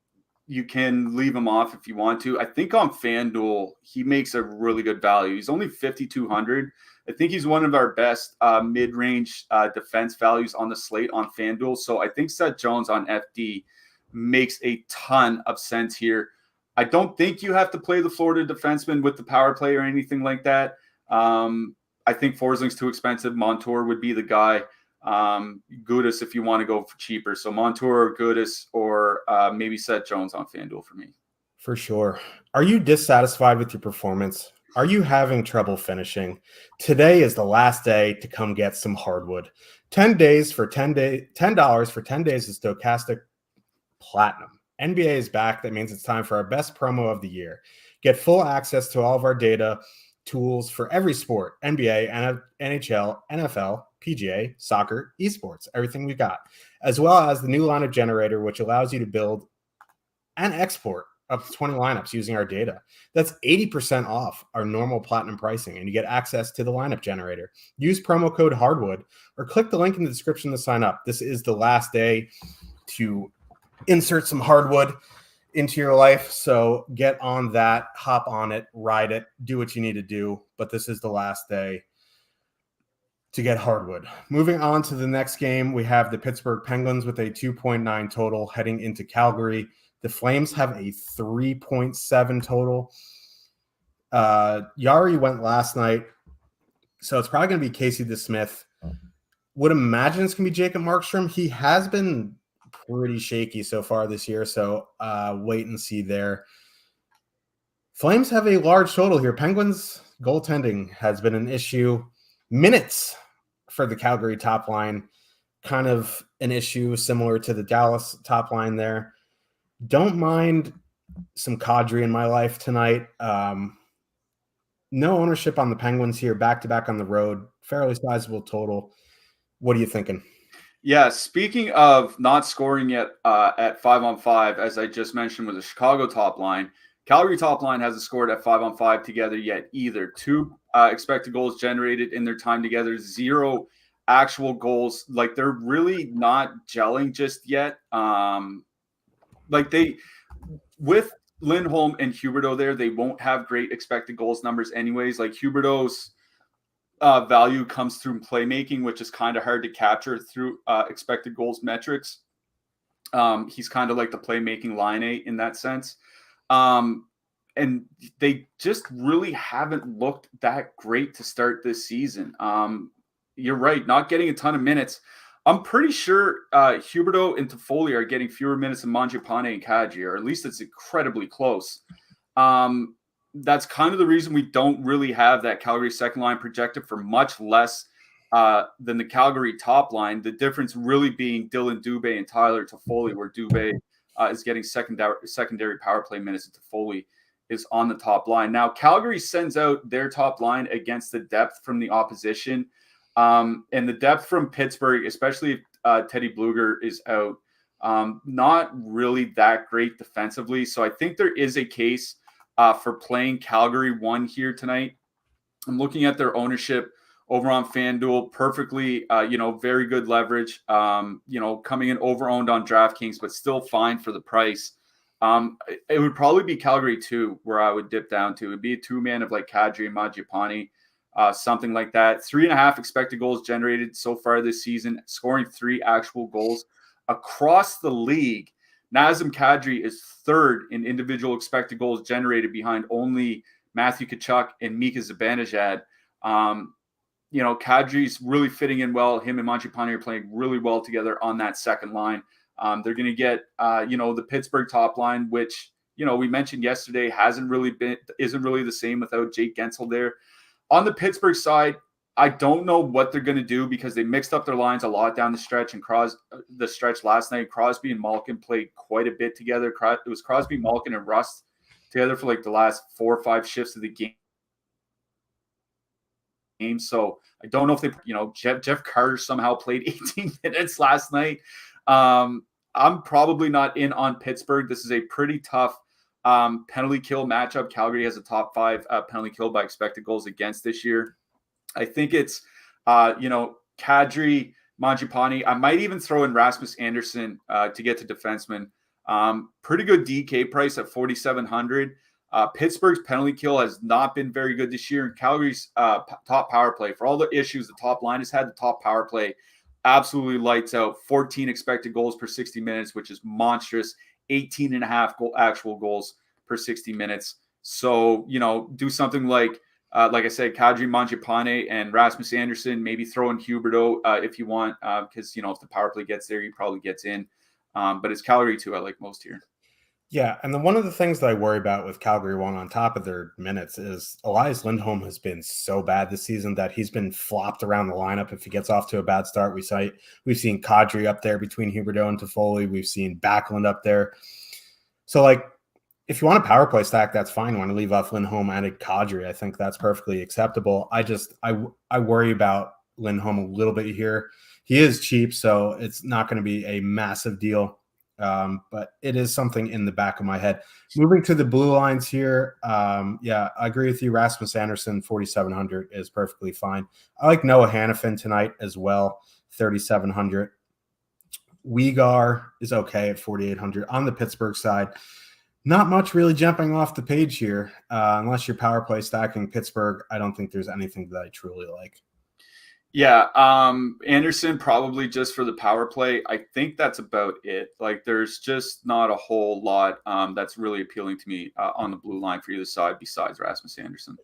you can leave him off if you want to. I think on FanDuel, he makes a really good value. He's only 5,200. I think he's one of our best mid-range defense values on the slate on FanDuel. So I think Seth Jones on FD makes a ton of sense here. I don't think you have to play the Florida defenseman with the power play or anything like that. I think Forsling's too expensive. Montour would be the guy. Gudis if you want to go for cheaper. So Montour, Gudis, or maybe Seth Jones on FanDuel for me. For sure. Are you dissatisfied with your performance? Are you having trouble finishing? Today is the last day to come get some hardwood. $10 for 10 days of Stokastic Platinum. NBA is back. That means it's time for our best promo of the year. Get full access to all of our data tools for every sport: NBA, NHL, NFL, PGA, soccer, esports, everything we got, as well as the new lineup generator, which allows you to build and export up to 20 lineups using our data. That's 80% off our normal platinum pricing, and you get access to the lineup generator. Use promo code Hardwood or click the link in the description to sign up. This is the last day to insert some hardwood into your life, so get on that, hop on it, ride it, do what you need to do, but this is the last day to get hardwood. Moving on to the next game, we have the Pittsburgh Penguins with a 2.9 total heading into Calgary. The Flames have a 3.7 total. Yari went last night, so it's probably going to be Casey DeSmith. Would imagine it's going to be Jacob Markstrom. He has been pretty shaky so far this year, so wait and see there. Flames have a large total here. Penguins goaltending has been an issue. Minutes for the Calgary top line, kind of an issue similar to the Dallas top line there. Don't mind some Kadri in my life tonight. No ownership on the Penguins here, back-to-back on the road, fairly sizable total. What are you thinking? Yeah, speaking of not scoring yet at 5-on-5, as I just mentioned with the Chicago top line, Calgary top line hasn't scored at 5-on-5 together yet either. 2 expected goals generated in their time together, 0 actual goals. Like, they're really not gelling just yet. With Lindholm and Huberdeau there, they won't have great expected goals numbers anyways. Like, Huberdeau's value comes through playmaking, which is kind of hard to capture through expected goals metrics. He's kind of like the playmaking line eight in that sense. And they just really haven't looked that great to start this season. You're right, not getting a ton of minutes. I'm pretty sure Huberdeau and Toffoli are getting fewer minutes than Mangiapane and Kadri, or at least it's incredibly close. That's kind of the reason we don't really have that Calgary second line projected for much less than the Calgary top line. The difference really being Dylan Dubé and Tyler Toffoli, where Dubé is getting secondary power play minutes, and Toffoli is on the top line. Now, Calgary sends out their top line against the depth from the opposition. And the depth from Pittsburgh, especially if Teddy Bluger is out, not really that great defensively. So I think there is a case for playing Calgary 1 here tonight. I'm looking at their ownership over on FanDuel, perfectly, very good leverage, coming in over-owned on DraftKings, but still fine for the price. It would probably be Calgary 2 where I would dip down to. It would be a 2-man of like Kadri and Mangiapane. Something like that. 3.5 expected goals generated so far this season, scoring 3 actual goals across the league. Nazem Kadri is 3rd in individual expected goals generated, behind only Matthew Tkachuk and Mika Zibanejad. Kadri's really fitting in well. Him and Mangiapane are playing really well together on that second line. They're going to get, the Pittsburgh top line, which, we mentioned yesterday isn't really the same without Jake Gensel there. On the Pittsburgh side, I don't know what they're going to do because they mixed up their lines a lot down the stretch. And the stretch last night, Crosby and Malkin played quite a bit together. It was Crosby, Malkin, and Rust together for like the last 4 or 5 shifts of the game. So I don't know if they, Jeff Carter somehow played 18 minutes last night. I'm probably not in on Pittsburgh. This is a pretty tough penalty kill matchup. Calgary has a top 5 penalty kill by expected goals against this year. I think it's, Kadri, Mangiapane. I might even throw in Rasmus Anderson to get to defenseman. Pretty good DK price at 4,700. Pittsburgh's penalty kill has not been very good this year. And Calgary's top power play, for all the issues the top line has had, the top power play absolutely lights out. 14 expected goals per 60 minutes, which is monstrous. 18.5 actual goals per 60 minutes. So, do something like Like I said, Kadri Mangiapane and Rasmus Andersson, maybe throw in Huberdeau if you want, because, if the power play gets there, he probably gets in. But it's Calgary too, I like most here. Yeah, and one of the things that I worry about with Calgary one on top of their minutes is Elias Lindholm has been so bad this season that he's been flopped around the lineup if he gets off to a bad start. We've seen Kadri up there between Huberdeau and Toffoli. We've seen Backlund up there. So, if you want a power play stack, that's fine. You want to leave off Lindholm and Kadri, I think that's perfectly acceptable. I worry about Lindholm a little bit here. He is cheap, so it's not going to be a massive deal. But it is something in the back of my head. Moving to the blue lines here. I agree with you. Rasmus Andersson, 4,700 is perfectly fine. I like Noah Hannafin tonight as well, 3,700. Weegar is okay at 4,800. On the Pittsburgh side, not much really jumping off the page here. Unless you're power play stacking Pittsburgh, I don't think there's anything that I truly like. Yeah, Anderson probably just for the power play. I think that's about it. There's just not a whole lot that's really appealing to me on the blue line for either side besides Rasmus Andersson.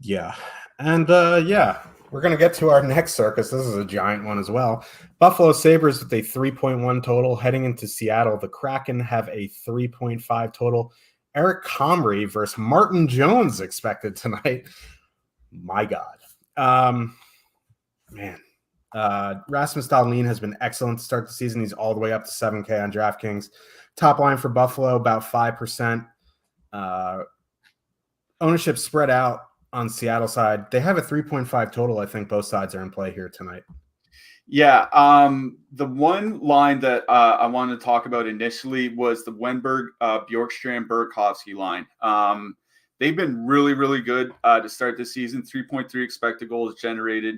Yeah, and we're going to get to our next circus. This is a giant one as well. Buffalo Sabres with a 3.1 total heading into Seattle. The Kraken have a 3.5 total. Eric Comrie versus Martin Jones expected tonight. My God. Man, Rasmus Dahlin has been excellent to start the season. He's all the way up to 7K on DraftKings. Top line for Buffalo, about 5%. Ownership spread out on Seattle side. They have a 3.5 total. I think both sides are in play here tonight. Yeah, the one line that I wanted to talk about initially was the Wenberg, Bjorkstrand, Burakovsky line. They've been really, really good to start this season. 3.3 expected goals generated.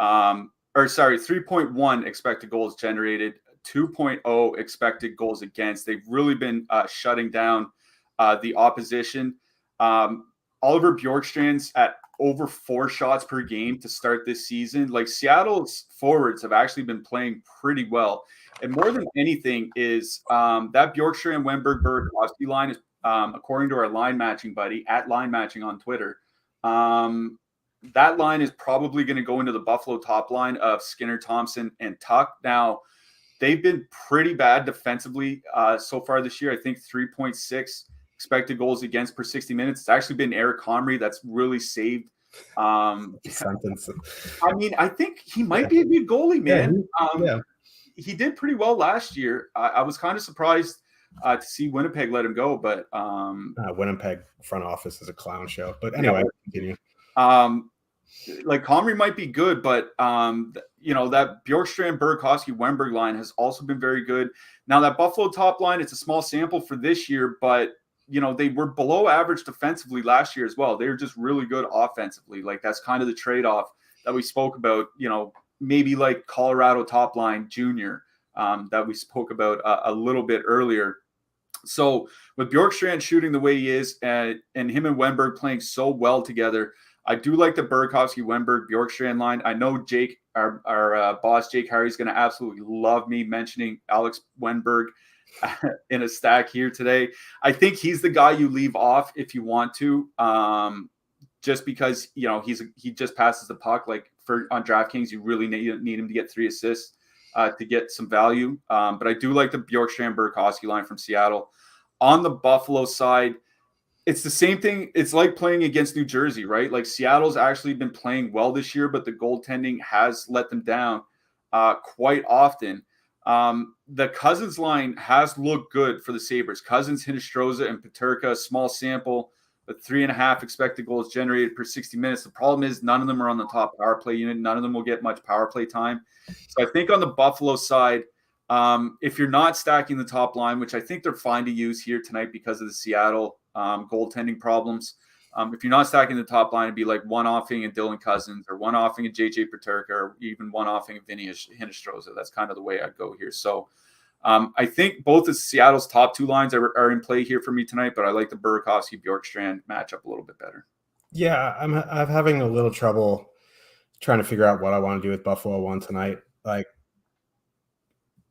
3.1 expected goals generated, 2.0 expected goals against. They've really been shutting down the opposition. Oliver Bjorkstrand's at over 4 shots per game to start this season. Seattle's forwards have actually been playing pretty well. And more than anything is that Bjorkstrand, Wenberg, Burakovsky line is, according to our line matching buddy, at line matching on Twitter, that line is probably going to go into the Buffalo top line of Skinner, Thompson, and Tuck. Now, they've been pretty bad defensively so far this year. I think 3.6 expected goals against per 60 minutes. It's actually been Eric Comrie that's really saved. Sentence. I mean, I think he might be a good goalie, man. He did pretty well last year. I was kind of surprised to see Winnipeg let him go, but Winnipeg front office is a clown show. But anyway, continue. Comrie might be good, but that Bjorkstrand, Burakovsky, Wenberg line has also been very good. Now that Buffalo top line, it's a small sample for this year, but they were below average defensively last year as well. They were just really good offensively. That's kind of the trade-off that we spoke about, maybe like Colorado top line junior that we spoke about a little bit earlier. So with Bjorkstrand shooting the way he is and him and Wenberg playing so well together, I do like the Burakovsky, Wenberg, Bjorkstrand line. I know Jake, our boss, Jake Harry, is going to absolutely love me mentioning Alex Wenberg in a stack here today. I think he's the guy you leave off if you want to, just because he just passes the puck. On DraftKings, you really need him to get 3 assists to get some value. But I do like the Bjorkstrand, Burakovsky line from Seattle. On the Buffalo side, it's the same thing. It's like playing against New Jersey, right? Seattle's actually been playing well this year, but the goaltending has let them down quite often. The Cousins line has looked good for the Sabres. Cousins, Hinostroza, and Peterka, small sample, but 3.5 expected goals generated per 60 minutes. The problem is none of them are on the top power play unit. None of them will get much power play time. So I think on the Buffalo side, if you're not stacking the top line, which I think they're fine to use here tonight because of the Seattle goaltending problems. If you're not stacking the top line, it'd be like one-offing a Dylan Cousins or one-offing a JJ Peterka or even one-offing a Vinny Hinostroza. That's kind of the way I'd go here. So I think both of Seattle's top 2 lines are in play here for me tonight, but I like the Burakovsky Bjorkstrand matchup a little bit better. Yeah, I'm having a little trouble trying to figure out what I want to do with Buffalo 1 tonight.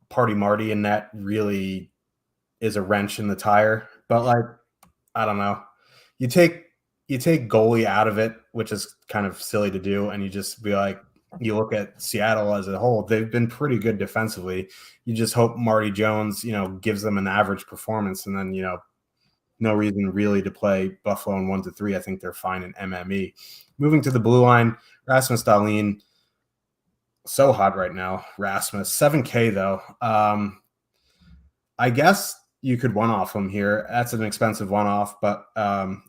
Party Marty in net really is a wrench in the tire, but I don't know. You take goalie out of it which is kind of silly to do. And you just be like, you look at Seattle as a whole, they've been pretty good defensively. You just hope Marty Jones, gives them an average performance, and then, no reason really to play Buffalo in 1-3. I think they're fine in MME. Moving to the blue line, Rasmus Dahlin, so hot right now. Rasmus, 7K though. I guess you could one-off him here. That's an expensive one-off, but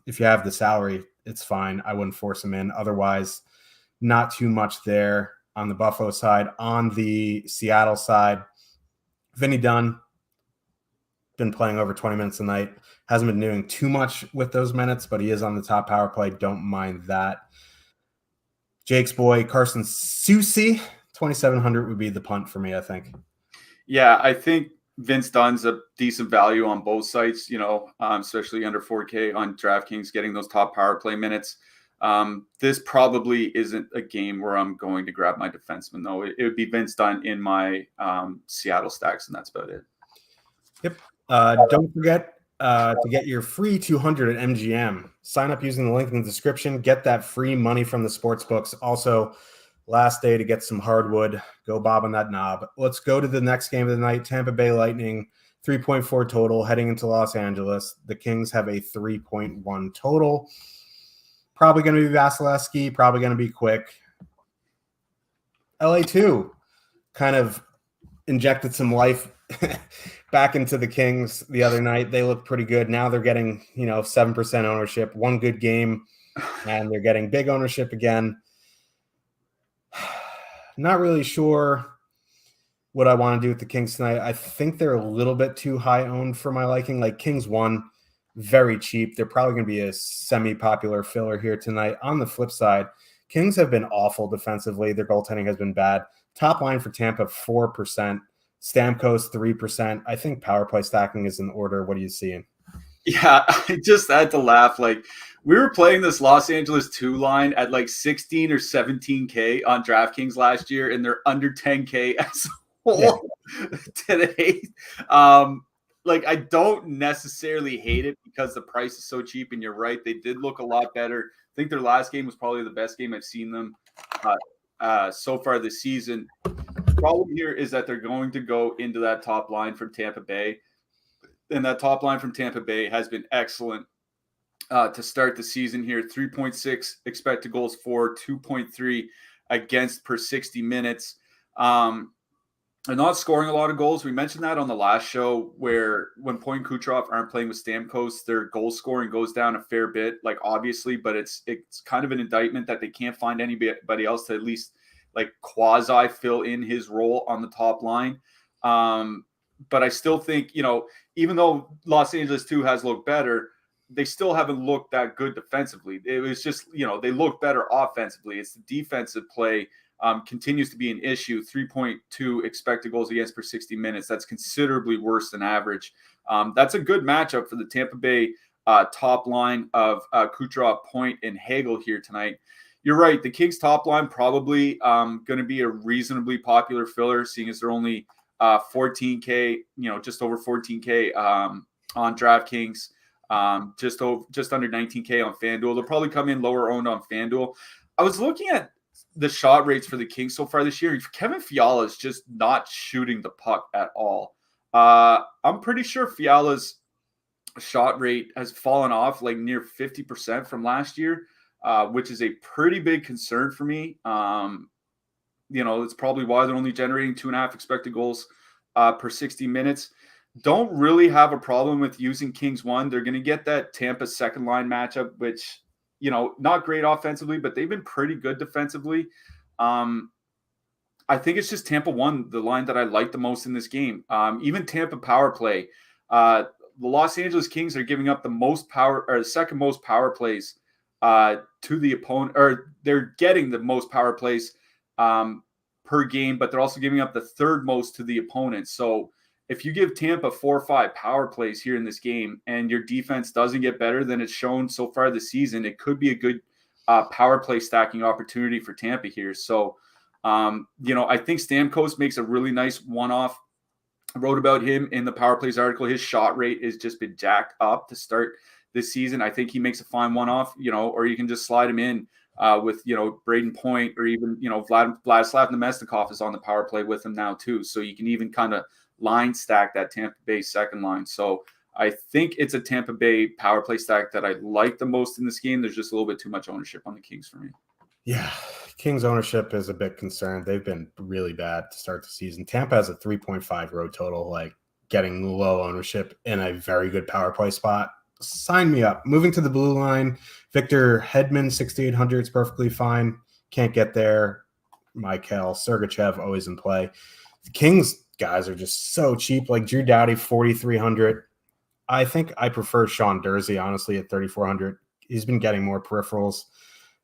if you have the salary, it's fine. I wouldn't force him in. Otherwise, not too much there on the Buffalo side. On the Seattle side, Vinny Dunn, been playing over 20 minutes a night. Hasn't been doing too much with those minutes, but he is on the top power play. Don't mind that. Jake's boy, Carson Soucy, 2,700 would be the punt for me, I think. Yeah, I think Vince Dunn's a decent value on both sites, especially under 4K on DraftKings, getting those top power play minutes. This probably isn't a game where I'm going to grab my defenseman, though. It would be Vince Dunn in my Seattle stacks, and that's about it. Yep. Don't forget to get your free 200 at MGM. Sign up using the link in the description. Get that free money from the sports books. Also, last day to get some hardwood. Go bob on that knob. Let's go to the next game of the night. Tampa Bay Lightning, 3.4 total heading into Los Angeles. The Kings have a 3.1 total. Probably going to be Vasilevsky. Probably going to be quick. LA2 kind of injected some life back into the Kings the other night. They look pretty good. Now they're getting, 7% ownership, one good game, and they're getting big ownership again. Not really sure what I want to do with the Kings tonight. I think they're a little bit too high owned for my liking. Like Kings 1, very cheap. They're probably going to be a semi-popular filler here tonight. On the flip side, Kings have been awful defensively. Their goaltending has been bad. Top line for Tampa, 4%. Stamkos, 3%. I think power play stacking is in order. What are you seeing? Yeah, I just had to laugh. Like, we were playing this Los Angeles 2 line at like 16 or 17K on DraftKings last year, and they're under 10K as a whole today. I don't necessarily hate it because the price is so cheap, and you're right, they did look a lot better. I think their last game was probably the best game I've seen them so far this season. The problem here is that they're going to go into that top line from Tampa Bay, and that top line from Tampa Bay has been excellent to start the season here. 3.6 expected goals for, 2.3 against per 60 minutes. They're not scoring a lot of goals. We mentioned that on the last show, where when Point and Kucherov aren't playing with Stamkos, their goal scoring goes down a fair bit, obviously, but it's kind of an indictment that they can't find anybody else to at least quasi fill in his role on the top line. But I still think, even though Los Angeles 2 has looked better, they still haven't looked that good defensively. It was just, they look better offensively. It's the defensive play continues to be an issue. 3.2 expected goals against per 60 minutes. That's considerably worse than average. That's a good matchup for the Tampa Bay top line of Kucherov, Point, and Hagel here tonight. You're right. The Kings top line probably going to be a reasonably popular filler, seeing as they're only 14K, just over 14K on DraftKings, just under 19K on FanDuel. They'll probably come in lower owned on FanDuel. I was looking at the shot rates for the Kings so far this year. Kevin Fiala is just not shooting the puck at all. I'm pretty sure Fiala's shot rate has fallen off near 50% from last year. Which is a pretty big concern for me. It's probably why they're only generating 2.5 expected goals per 60 minutes. Don't really have a problem with using Kings 1. They're going to get that Tampa second line matchup, which, not great offensively, but they've been pretty good defensively. I think it's just Tampa 1, the line that I like the most in this game. Even Tampa power play. The Los Angeles Kings are giving up the most power, or the second most power plays to the opponent, or they're getting the most power plays per game, but they're also giving up the third most to the opponent. So if you give Tampa 4 or 5 power plays here in this game and your defense doesn't get better than it's shown so far this season, it could be a good power play stacking opportunity for Tampa here. So, I think Stamkos makes a really nice one-off. I wrote about him in the Power Plays article. His shot rate has just been jacked up to start this season. I think he makes a fine one-off, or you can just slide him in with, Braden Point, or even, Vladislav Nemestikov is on the power play with him now too. So you can even kind of line stack that Tampa Bay second line. So I think it's a Tampa Bay power play stack that I like the most in this game. There's just a little bit too much ownership on the Kings for me. Yeah, Kings ownership is a bit concerned. They've been really bad to start the season. Tampa has a 3.5 road total, like getting low ownership in a very good power play spot. Sign me up. Moving to the blue line, Victor Hedman, 6,800 is perfectly fine. Can't get there. Mikhail Sergachev always in play. The Kings guys are just so cheap. Like Drew Doughty, 4,300. I think I prefer Sean Durzi, honestly, at 3,400. He's been getting more peripherals.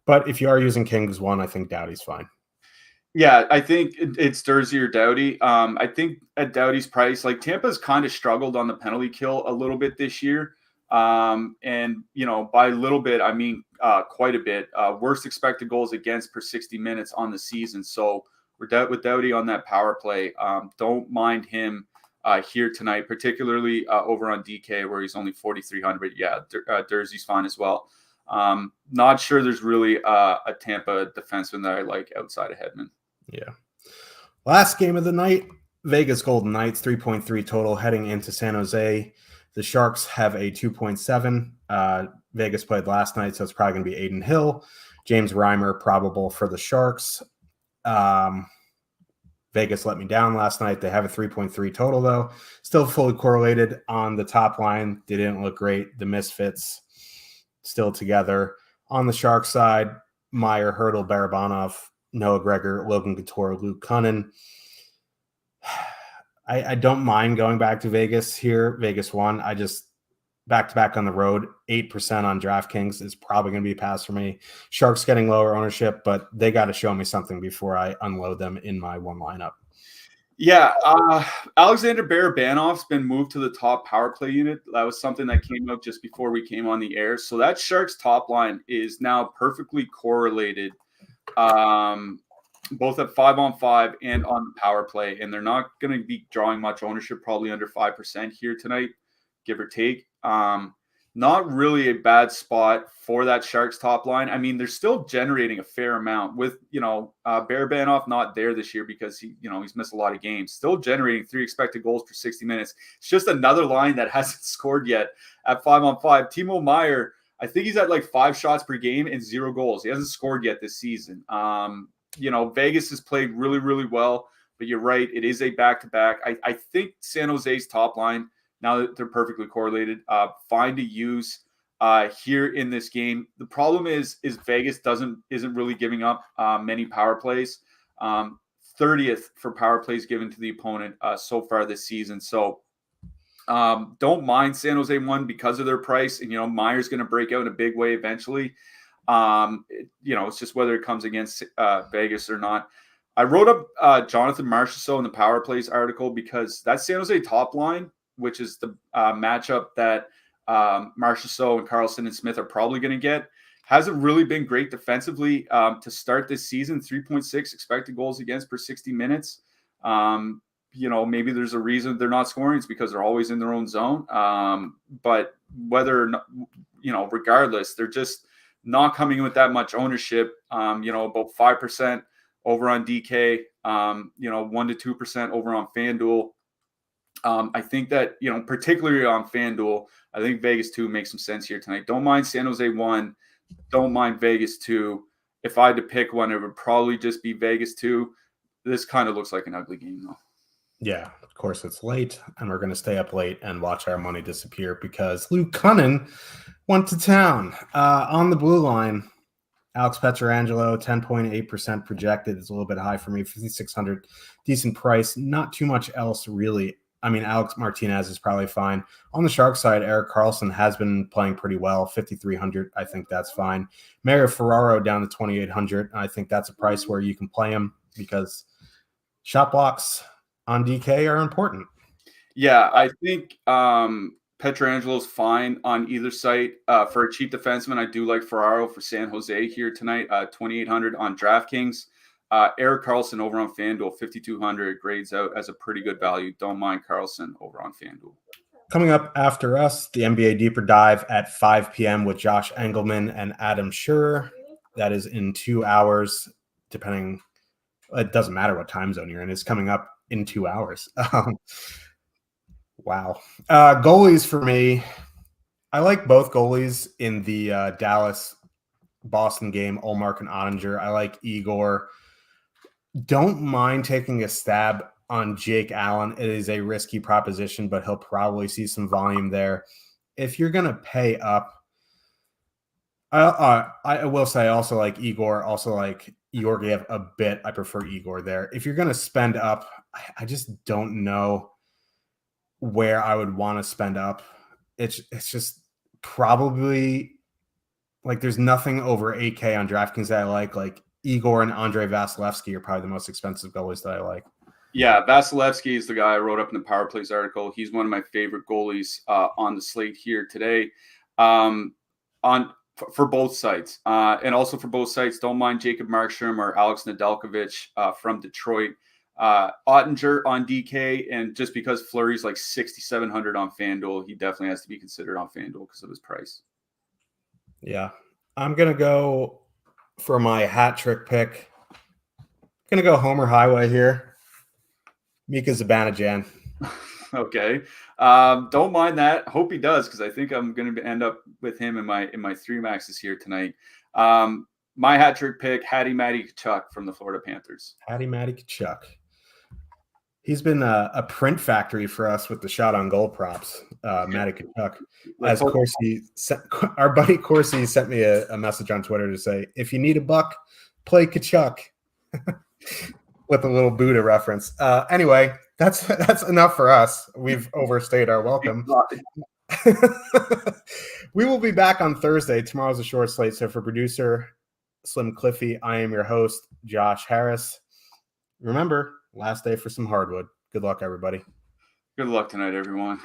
But if you are using Kings 1, I think Doughty's fine. Yeah, I think it's Durzi or Doughty. I think at Doughty's price, like Tampa's kind of struggled on the penalty kill a little bit this year. And, by a little bit, I mean quite a bit. Worst expected goals against per 60 minutes on the season. So we're with Doughty on that power play. Don't mind him here tonight, particularly over on DK where he's only 4,300. Yeah, Durzi's fine as well. Not sure there's really a Tampa defenseman that I like outside of Hedman. Yeah. Last game of the night, Vegas Golden Knights, 3.3 total heading into San Jose. The Sharks have a 2.7. Vegas played last night, so it's probably going to be Aiden Hill. James Reimer probable for the Sharks. Vegas let me down last night. They have a 3.3 total, though. Still fully correlated on the top line. They didn't look great. The Misfits still together. On the Sharks side, Meyer, Hurdle, Barabanov, Noah Gregor, Logan Couture, Luke Cunnin. I don't mind going back to Vegas here. Vegas 1. I just back-to-back on the road, 8% on DraftKings is probably going to be a pass for me. Sharks getting lower ownership, but they got to show me something before I unload them in my one lineup. Yeah, Alexander Barabanov's been moved to the top power play unit. That was something that came up just before we came on the air. So that Sharks top line is now perfectly correlated, both at 5-on-5 and on the power play. And they're not going to be drawing much ownership, probably under 5% here tonight, give or take. Not really a bad spot for that Sharks top line. I mean, they're still generating a fair amount with, Barabanov not there this year because he's missed a lot of games. Still generating 3 expected goals per 60 minutes. It's just another line that hasn't scored yet at 5-on-5. Timo Meier, I think he's at like 5 shots per game and 0 goals. He hasn't scored yet this season. Vegas has played really, really well, but you're right. It is a back-to-back. I think San Jose's top line, now that they're perfectly correlated, fine to use here in this game. The problem is Vegas isn't really giving up many power plays. 30th for power plays given to the opponent so far this season. So don't mind San Jose 1 because of their price. And, Meyer's going to break out in a big way eventually. It's just whether it comes against Vegas or not. I wrote up Jonathan Marchessault in the power plays article because that San Jose top line, which is the matchup that Marchessault and Carlson and Smith are probably going to get, hasn't really been great defensively to start this season. 3.6 expected goals against per 60 minutes. Maybe there's a reason they're not scoring. It's because they're always in their own zone. But whether or not, regardless, they're just not coming in with that much ownership. About 5% over on DK, 1 to 2% over on FanDuel. I think that, particularly on FanDuel, I think Vegas 2 makes some sense here tonight. Don't mind San Jose 1. Don't mind Vegas 2. If I had to pick one, it would probably just be Vegas 2. This kind of looks like an ugly game, though. Yeah, of course it's late, and we're going to stay up late and watch our money disappear because Luke Cunnin went to town. On the blue line, Alex Pietrangelo, 10.8% projected. Is a little bit high for me, 5,600. Decent price. Not too much else, really. I mean, Alex Martinez is probably fine. On the Sharks side, Erik Karlsson has been playing pretty well, 5,300. I think that's fine. Mario Ferraro down to 2,800. I think that's a price where you can play him because shot blocks on DK are important. Yeah, I think Pietrangelo's fine on either site. For a cheap defenseman, I do like Ferraro for San Jose here tonight, 2,800 on DraftKings. Erik Karlsson over on FanDuel, 5,200, grades out as a pretty good value. Don't mind Karlsson over on FanDuel. Coming up after us, the NBA Deeper Dive at 5 p.m. with Josh Engelman and Adam Schur. that is in 2 hours, depending. It doesn't matter what time zone you're in. It's coming up in 2 hours. Wow. Goalies for me. I like both goalies in the Dallas-Boston game, Ullmark and Ottinger. I like Igor. Don't mind taking a stab on Jake Allen. It is a risky proposition, but he'll probably see some volume there. If you're going to pay up, I will say I also like Igor, also like Georgiev a bit. I prefer Igor there. If you're going to spend up, I just don't know where I would want to spend up. It's just probably like there's nothing over 8K on DraftKings that I like. Like Igor and Andrei Vasilevsky are probably the most expensive goalies that I like. Yeah, Vasilevsky is the guy I wrote up in the Power Plays article. He's one of my favorite goalies on the slate here today. For both sites, and also for both sites, don't mind Jacob Markstrom or Alex Nedeljkovic from Detroit. Ottinger on DK, and just because Fleury's like 6,700 on FanDuel, he definitely has to be considered on FanDuel because of his price. Yeah, I'm gonna go for my hat trick pick. Gonna go Homer Highway here. Mika Zibanejad. Okay. Don't mind that. Hope he does, because I think I'm going to end up with him in my 3 maxes here tonight. My hat trick pick, Hattie Matty Tkachuk from the Florida Panthers. Hattie Matty Tkachuk. He's been a print factory for us with the shot on goal props. Matty Tkachuk. As Corsi, our buddy Corsi sent me a message on Twitter to say, if you need a buck, play Tkachuk. With a little Buddha reference. Anyway, that's enough for us. We've overstayed our welcome. We will be back on Thursday. Tomorrow's a short slate. So for producer Slim Cliffy, I am your host, Josh Harris. Remember, last day for some hardwood. Good luck, everybody. Good luck tonight, everyone.